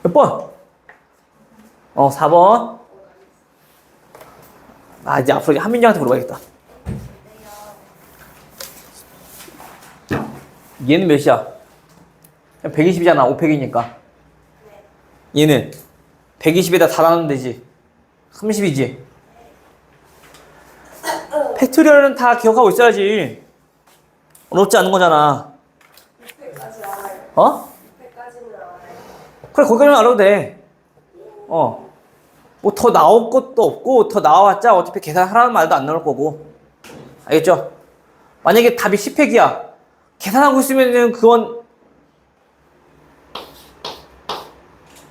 몇 번? 4번. 아, 이제 앞으로 한민정한테 물어봐야겠다. 얘는 몇이야? 120이잖아, 5팩이니까. 얘는 120에다 다 나누면 되지. 30이지. 팩토리얼은 다 기억하고 있어야지. 어렵지 않은 거잖아. 600까지 알아요. 600까지는 알아요. 그래, 거기까지만 알아도 돼. 뭐 더 나올 것도 없고, 더 나와봤자 어차피 계산하라는 말도 안 나올 거고. 알겠죠? 만약에 답이 10팩이야. 계산하고 있으면은 그건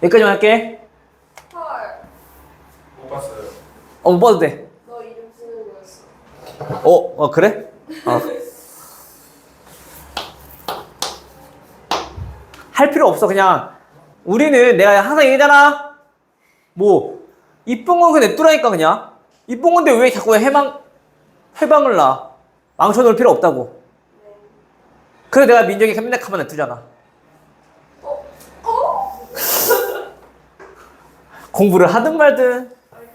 여기까지만 할게. 헐, 못 봤어요. 못 봐도 돼. 너 이름 쓰는 거였어. 그래? 할 필요 없어. 그냥 우리는 내가 항상 얘기하잖아. 뭐 이쁜 건 그냥 냅두라니까. 그냥 이쁜 건데 왜 자꾸 해방을 놔. 망쳐놓을 필요 없다고. 네. 그래 내가 민정이 맨날 가만 냅두잖아. 공부를 하든 말든. 아니,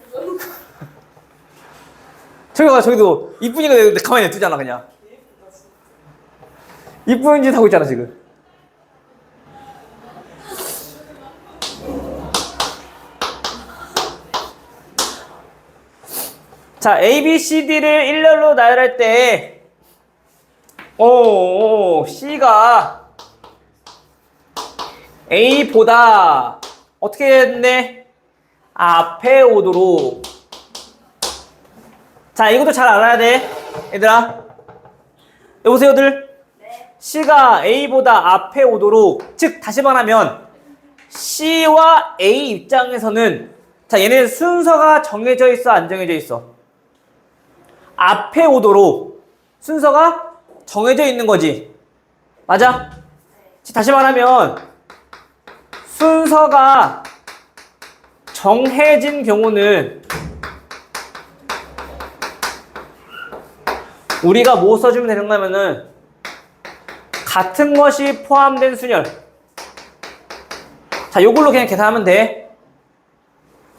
그건 저기도 이쁘니까 내가 가만히 냅두잖아. 그냥 예쁘다, 진짜. 이쁜 짓 하고 있잖아 지금. 자, A, B, C, D를 일렬로 나열할 때 C가 A보다 어떻게 됐네? 앞에 오도록. 자, 이것도 잘 알아야 돼. 얘들아. 여보세요들. 네. C가 A보다 앞에 오도록. 즉, 다시 말하면 C와 A 입장에서는 자, 얘는 순서가 정해져 있어, 안 정해져 있어? 앞에 오도록 순서가 정해져 있는 거지. 맞아? 다시 말하면 순서가 정해진 경우는 우리가 뭐 써주면 되는 거냐면은 같은 것이 포함된 순열. 자, 요걸로 그냥 계산하면 돼.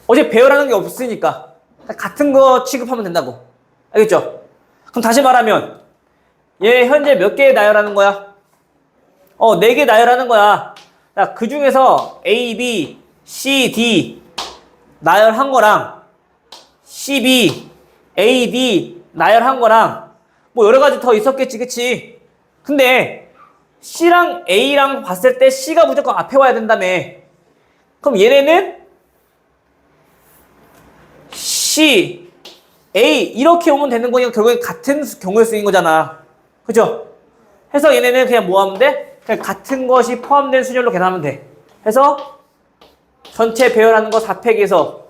어제 배열하는 게 없으니까 같은 거 취급하면 된다고. 알겠죠? 그럼 다시 말하면 얘 현재 몇 개 나열하는 거야? 4개 나열하는 거야. 자, 그 중에서 A, B, C, D 나열한 거랑 C, B, A, D 나열한 거랑 뭐 여러 가지 더 있었겠지, 그치? 근데 C랑 A랑 봤을 때 C가 무조건 앞에 와야 된다며. 그럼 얘네는 C, A 이렇게 오면 되는 거니까 결국엔 같은 경우에 쓰인 거잖아. 그죠? 해서 얘네는 그냥 뭐 하면 돼? 그냥 같은 것이 포함된 순열로 계산하면 돼. 해서 전체 배열하는 거 4팩에서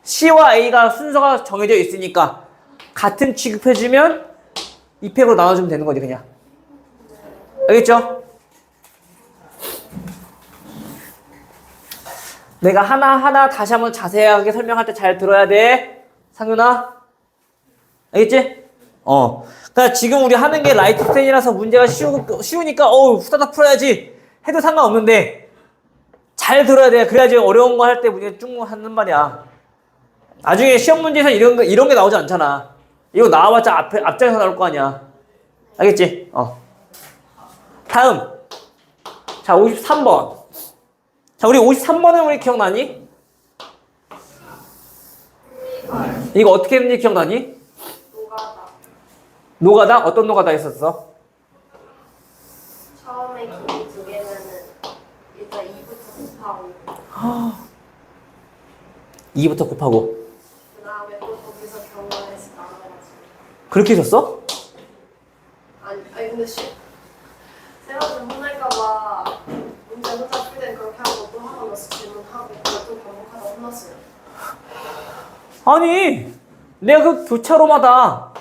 C와 A가 순서가 정해져 있으니까 같은 취급해주면 2팩으로 나눠주면 되는 거지 그냥. 알겠죠? 내가 하나하나 다시 한번 자세하게 설명할 때 잘 들어야 돼. 상윤아. 알겠지? 그러니까 지금 우리 하는 게 라이트 스탠이라서 문제가 쉬우니까 후다닥 풀어야지 해도 상관없는데 잘 들어야 돼. 그래야지 어려운 거 할 때 문제 쭉 하는 말이야. 나중에 시험 문제에서 이런 게 나오지 않잖아. 이거 나와봤자 앞장에서 나올 거 아니야. 알겠지? 다음. 자, 53번. 자, 우리 53번은 우리 기억나니? 이거 어떻게 했는지 기억나니? 노가다. 노가다? 어떤 노가다 했었어? 처음에 길이 두 개면은 일단 2부터 곱하고 2부터 곱하고. 그 다음에 또 거기서 경원해서 나눠가지고. 그렇게 했었어? 아니 근데 쌤한테 혼날까봐 문제 혼자 풀 땐 그렇게 하고 또 하고 나서 질문하고 그걸 또 반복하다 혼났어요. 아니, 내가 그 교차로마다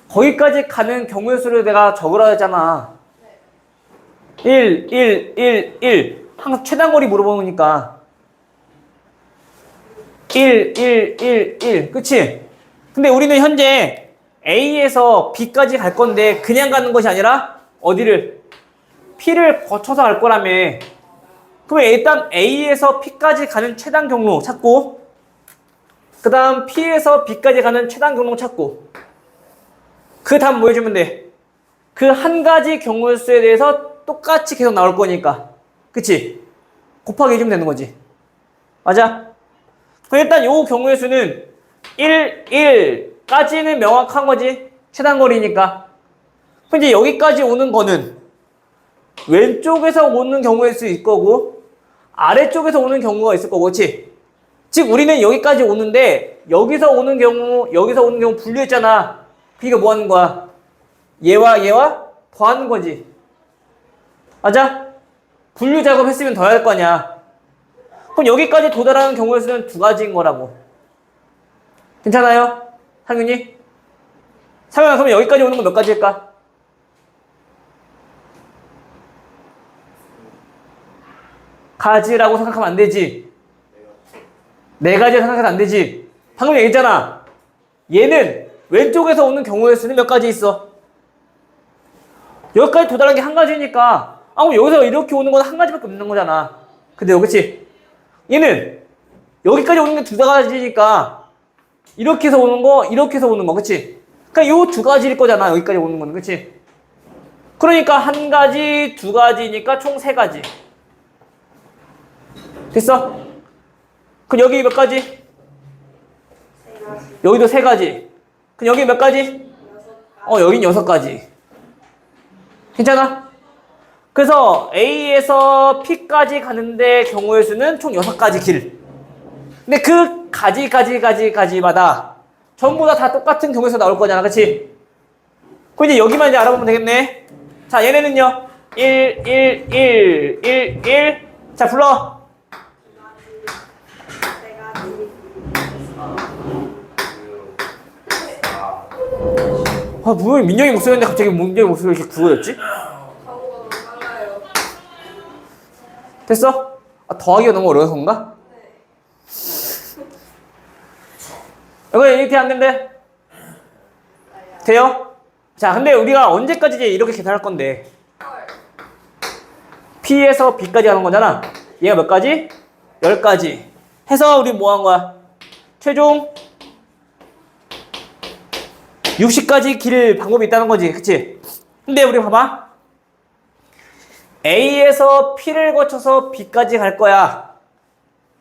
거기까지 가는 경우의 수를 내가 적으라 했잖아. 1, 1, 1, 1. 항상 최단거리 물어보니까. 1, 1, 1, 1. 그치? 근데 우리는 현재 A에서 B까지 갈 건데 그냥 가는 것이 아니라 어디를? P를 거쳐서 갈 거라며. 그러면 일단 A에서 P까지 가는 최단 경로 찾고 그 다음 P에서 B까지 가는 최단 경로 찾고 그 답 뭐 해주면 돼? 그 한 가지 경우의 수에 대해서 똑같이 계속 나올 거니까 그치? 곱하기 해주면 되는 거지. 맞아? 그럼 일단 요 경우의 수는 1, 1까지는 명확한 거지. 최단 거리니까. 그럼 이제 여기까지 오는 거는 왼쪽에서 오는 경우일 수 있을 거고 아래쪽에서 오는 경우가 있을 거고 그치? 즉 우리는 여기까지 오는데 여기서 오는 경우 분류했잖아. 그러니까 뭐 하는 거야? 얘와 얘와 더하는 거지. 맞아? 분류 작업했으면 더 할 거냐. 그럼 여기까지 도달하는 경우의 수는 두 가지인 거라고. 괜찮아요? 상윤이? 상윤아 그러면 여기까지 오는 건 몇 가지일까? 가지라고 생각하면 안 되지. 네 가지 생각해도 안 되지. 방금 얘기했잖아. 얘는 왼쪽에서 오는 경우의 수는 몇 가지 있어? 여기까지 도달한 게 한 가지니까 그럼 여기서 이렇게 오는 건 한 가지밖에 없는 거잖아. 근데 그치? 얘는 여기까지 오는 게 두 가지니까 이렇게 해서 오는 거, 이렇게 해서 오는 거, 그치? 그러니까 요 두 가지일 거잖아. 여기까지 오는 거는, 그치? 그러니까 한 가지, 두 가지니까 총 세 가지. 됐어? 그럼 여기 몇 가지? 세 가지. 여기도 세 가지. 그럼 여기 몇 가지? 6가지. 여긴 6가지. 괜찮아? 그래서 A에서 P까지 가는데 경우의 수는 총 6가지 길. 근데 그 가지마다 전부 다 똑같은 경우의 수 나올 거잖아. 그치? 그럼 이제 여기만 이제 알아보면 되겠네. 자, 얘네는요. 1, 1, 1, 1, 1. 자, 불러. 세 가지. 뭐야, 민영이 목소리인데 갑자기 민영이 목소리가 이렇게 굵어졌지? 저보고 빨라요. 됐어? 더하기가 너무 어려워서 그런가? 이거 이렇게 안 된대? 돼요? 자, 근데 우리가 언제까지 이제 이렇게 계산할 건데? 헐. P에서 B까지 가는 거잖아. 얘가 몇 가지? 10가지. 해서 우리 뭐 한 거야? 최종 60가지 길 방법이 있다는 거지. 그치? 근데 우리 봐봐. A에서 P를 거쳐서 B까지 갈 거야.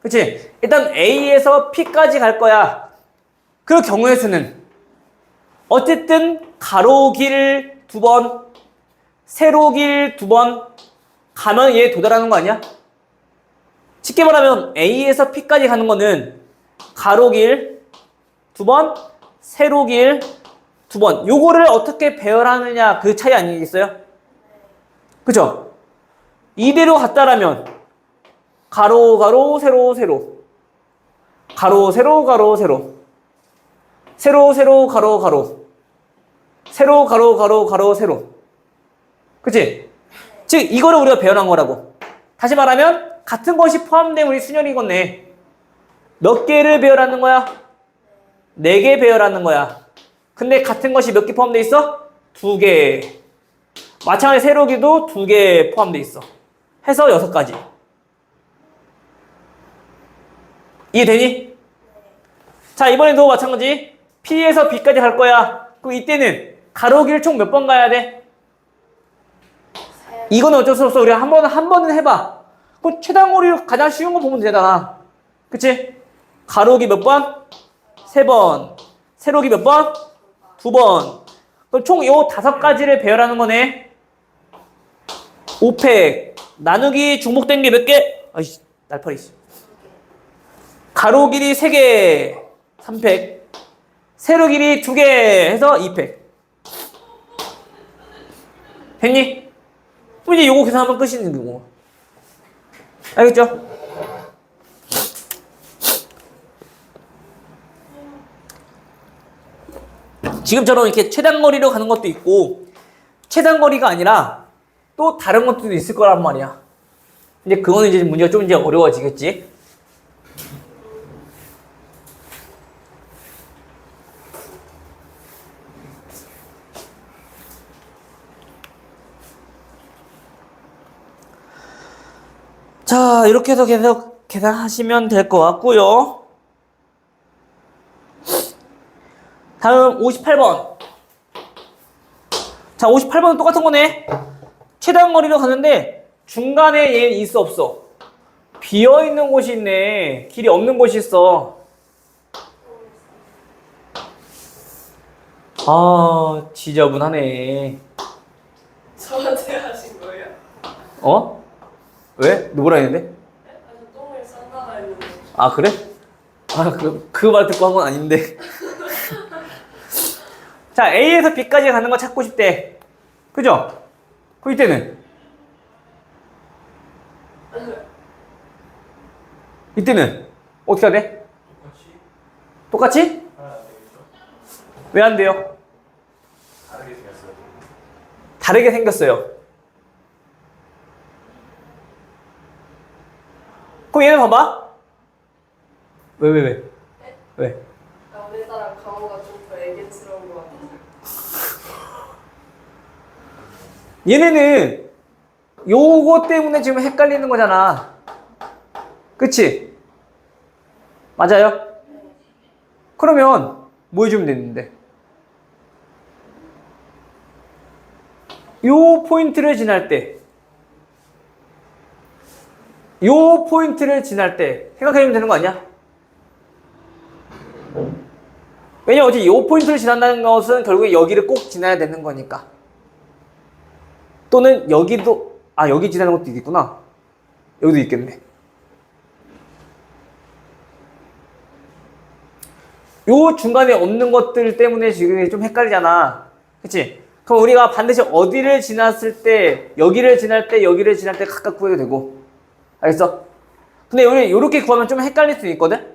그치? 일단 A에서 P까지 갈 거야. 그 경우의 수는 어쨌든 가로 길 2번, 세로 길 2번 가면 얘 도달하는 거 아니야? 쉽게 말하면 A에서 P까지 가는 거는 가로 길 2번, 세로 길 2번. 요거를 어떻게 배열하느냐 그 차이 아니겠어요? 그죠? 이대로 갔다라면 가로 가로 세로 세로 가로 세로 가로 세로 세로 세로 가로 가로 세로 가로 가로 가로 세로. 그치? 즉 이거를 우리가 배열한 거라고. 다시 말하면 같은 것이 포함된 우리 순열이겠네. 몇 개를 배열하는 거야? 4개 배열하는 거야. 근데 같은 것이 몇 개 포함되어 있어? 2개. 마찬가지 세로기도 2개 포함되어 있어. 해서 6가지. 이해되니? 자, 이번에도 마찬가지. P에서 B까지 갈 거야. 그럼 이때는 가로길 총 몇 번 가야 돼? 이거는 어쩔 수 없어. 우리가 한 번은 해봐. 그럼 최단거리로 가장 쉬운 거 보면 되잖아. 그치? 가로기 몇 번? 3번. 세로기 몇 번? 2번. 그럼 총 요 5가지를 배열하는 거네. 5팩. 나누기 중복된 게 몇 개? 아이씨, 날파리. 가로 길이 3개. 3팩. 세로 길이 2개 해서 2팩. 됐니? 그럼 이제 요거 계산하면 끝이는 거고. 알겠죠? 지금처럼 이렇게 최단거리로 가는 것도 있고, 최단거리가 아니라 또 다른 것도 있을 거란 말이야. 근데 그거는 이제 문제가 좀 이제 어려워지겠지. 자, 이렇게 해서 계속 계산하시면 될 것 같고요. 다음 58번. 자, 58번은 똑같은 거네. 최단거리로 가는데 중간에 얘는 있어 없어? 비어있는 곳이 있네. 길이 없는 곳이 있어. 아, 지저분하네. 저한테 하신 거예요? 어? 왜? 누구라 했는데? 아주 똥을 싼다가 했는데. 아, 그래? 아, 그 말 듣고 한 건 아닌데. 자, A에서 B까지 가는 거 찾고 싶대. 그죠? 그 이때는? 이때는 어떻게 해야 돼? 똑같이? 하나 안 되겠죠? 왜 안 돼요? 다르게 생겼어요. 다르게 생겼어요. 그럼 얘는 봐봐. 왜? 왜? 아, 오늘따라 강호가 좀 더 애견스러운 것 같아서. 얘네는 요거 때문에 지금 헷갈리는 거잖아. 그치? 맞아요? 그러면 뭐 해주면 되는데? 요 포인트를 지날 때, 요 포인트를 지날 때 생각해주면 되는 거 아니야? 왜냐면 어차피 요 포인트를 지난다는 것은 결국에 여기를 꼭 지나야 되는 거니까. 또는 여기도, 아, 여기 지나는 것도 있겠구나. 여기도 있겠네. 요 중간에 없는 것들 때문에 지금 좀 헷갈리잖아. 그치? 그럼 우리가 반드시 어디를 지났을 때, 여기를 지날 때, 여기를 지날 때 각각 구해도 되고. 알겠어? 근데 우리 요렇게 구하면 좀 헷갈릴 수 있거든?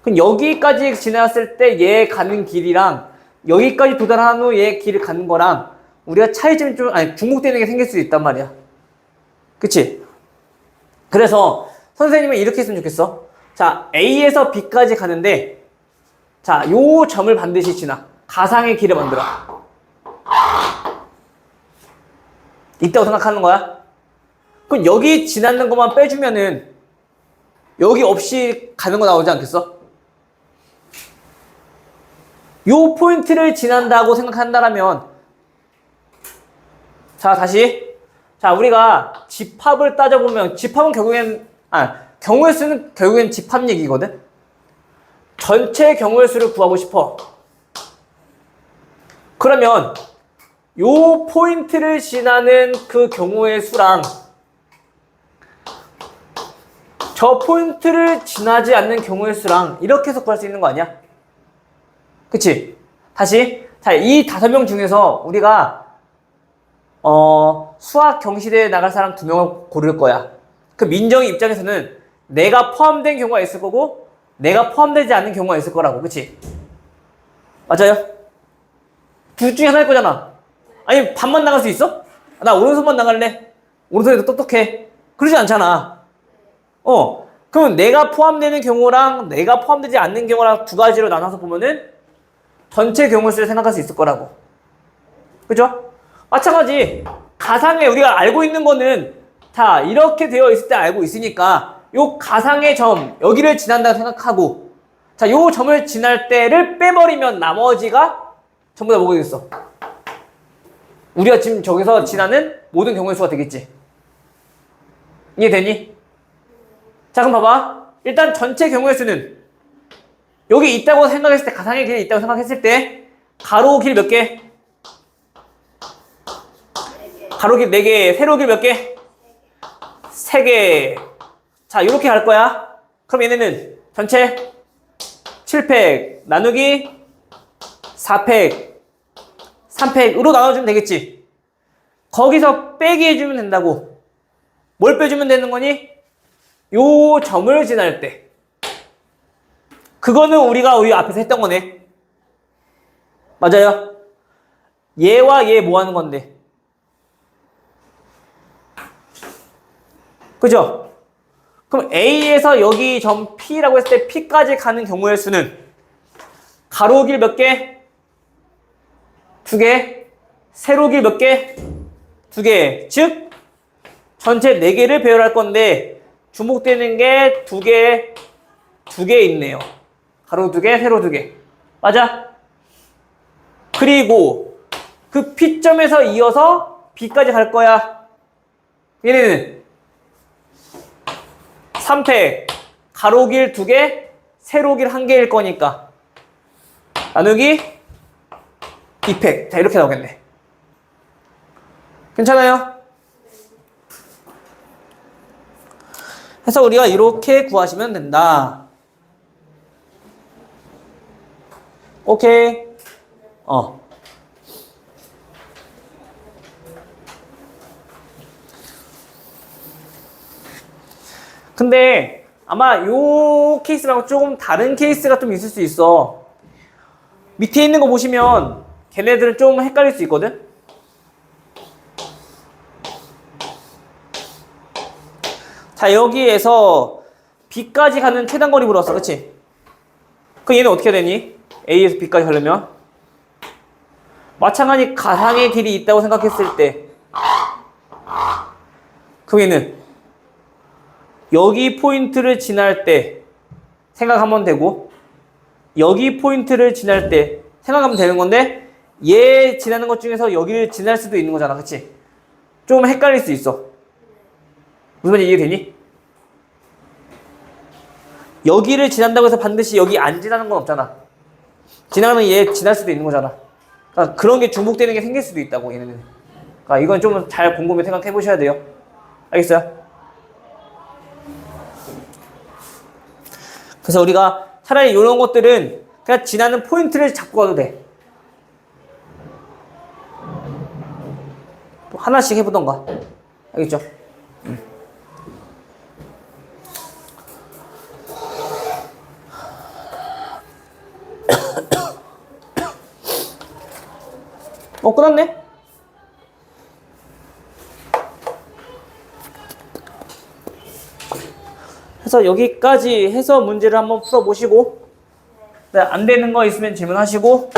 그럼 여기까지 지났을 때 얘 가는 길이랑 여기까지 도달한 후 얘 길을 가는 거랑 우리가 차이점이 좀, 아니, 중복되는 게 생길 수 있단 말이야. 그치? 그래서 선생님은 이렇게 했으면 좋겠어. 자, A에서 B까지 가는데, 자, 요 점을 반드시 지나. 가상의 길을 만들어. 있다고 생각하는 거야? 그럼 여기 지나는 것만 빼주면은 여기 없이 가는 거 나오지 않겠어? 요 포인트를 지난다고 생각한다면, 자, 다시. 자, 우리가 집합을 따져보면, 집합은 결국엔, 경우의 수는 결국엔 집합 얘기거든? 전체 경우의 수를 구하고 싶어. 그러면, 요 포인트를 지나는 그 경우의 수랑, 저 포인트를 지나지 않는 경우의 수랑, 이렇게 해서 구할 수 있는 거 아니야? 그치? 다시. 자, 이 5명 중에서 우리가, 수학 경시대에 나갈 사람 2명을 고를 거야. 그 민정이 입장에서는 내가 포함된 경우가 있을 거고, 내가 포함되지 않는 경우가 있을 거라고. 그치? 맞아요? 둘 중에 하나일 거잖아. 아니, 반만 나갈 수 있어? 나 오른손만 나갈래? 오른손에도 똑똑해. 그러지 않잖아. 그럼 내가 포함되는 경우랑 내가 포함되지 않는 경우랑 두 가지로 나눠서 보면은 전체 경우수를 생각할 수 있을 거라고. 그죠? 마찬가지 가상에 우리가 알고 있는 거는 다 이렇게 되어 있을 때 알고 있으니까 요 가상의 점 여기를 지난다고 생각하고 자, 요 점을 지날 때를 빼버리면 나머지가 전부 다 뭐가 되겠어? 우리가 지금 저기서 지나는 모든 경우의 수가 되겠지. 이해되니? 자, 그럼 봐봐. 일단 전체 경우의 수는 여기 있다고 생각했을 때 가상의 길이 있다고 생각했을 때 가로 길 몇 개? 가로 길 4개, 세로 길 몇 개? 3개. 자, 이렇게 갈 거야. 그럼 얘네는 전체 7팩 나누기 4팩 3팩으로 나눠주면 되겠지. 거기서 빼기 해주면 된다고. 뭘 빼주면 되는 거니? 요 점을 지날 때. 그거는 우리가 우리 앞에서 했던 거네. 맞아요. 얘와 얘 뭐 하는 건데? 그죠? 그럼 A에서 여기 점 P라고 했을 때 P까지 가는 경우의 수는 가로 길 몇 개? 2개. 세로 길 몇 개? 2개. 즉 전체 4개를 배열할 건데 주목되는 게 2개 있네요. 가로 2개, 세로 2개. 맞아? 그리고 그 P점에서 이어서 B까지 갈 거야. 얘네는 3팩, 가로길 2개, 세로길 1개일 거니까 나누기 2팩. 자, 이렇게 나오겠네. 괜찮아요? 그래서 우리가 이렇게 구하시면 된다. 오케이. 근데 아마 요 케이스랑 조금 다른 케이스가 좀 있을 수 있어. 밑에 있는 거 보시면 걔네들은 좀 헷갈릴 수 있거든. 자, 여기에서 B까지 가는 최단거리 물었어. 그치? 그럼 얘는 어떻게 되니? A에서 B까지 가려면 마찬가지 가상의 길이 있다고 생각했을 때 그럼 얘는 여기 포인트를 지날 때 생각하면 되고 여기 포인트를 지날 때 생각하면 되는 건데 얘 지나는 것 중에서 여기를 지날 수도 있는 거잖아. 그치? 좀 헷갈릴 수 있어. 무슨 말인지 이해되니? 여기를 지난다고 해서 반드시 여기 안 지나는 건 없잖아. 지나면 얘 지날 수도 있는 거잖아. 그러니까 그런 게 중복되는 게 생길 수도 있다고 얘네는. 그러니까 이건 좀 잘 곰곰이 생각해 보셔야 돼요. 알겠어요? 그래서 우리가 차라리 이런 것들은 그냥 지나는 포인트를 잡고 가도 돼. 또 하나씩 해보던가. 알겠죠? 끝났네? 그래서 여기까지 해서 문제를 한번 풀어보시고 안 되는 거 있으면 질문하시고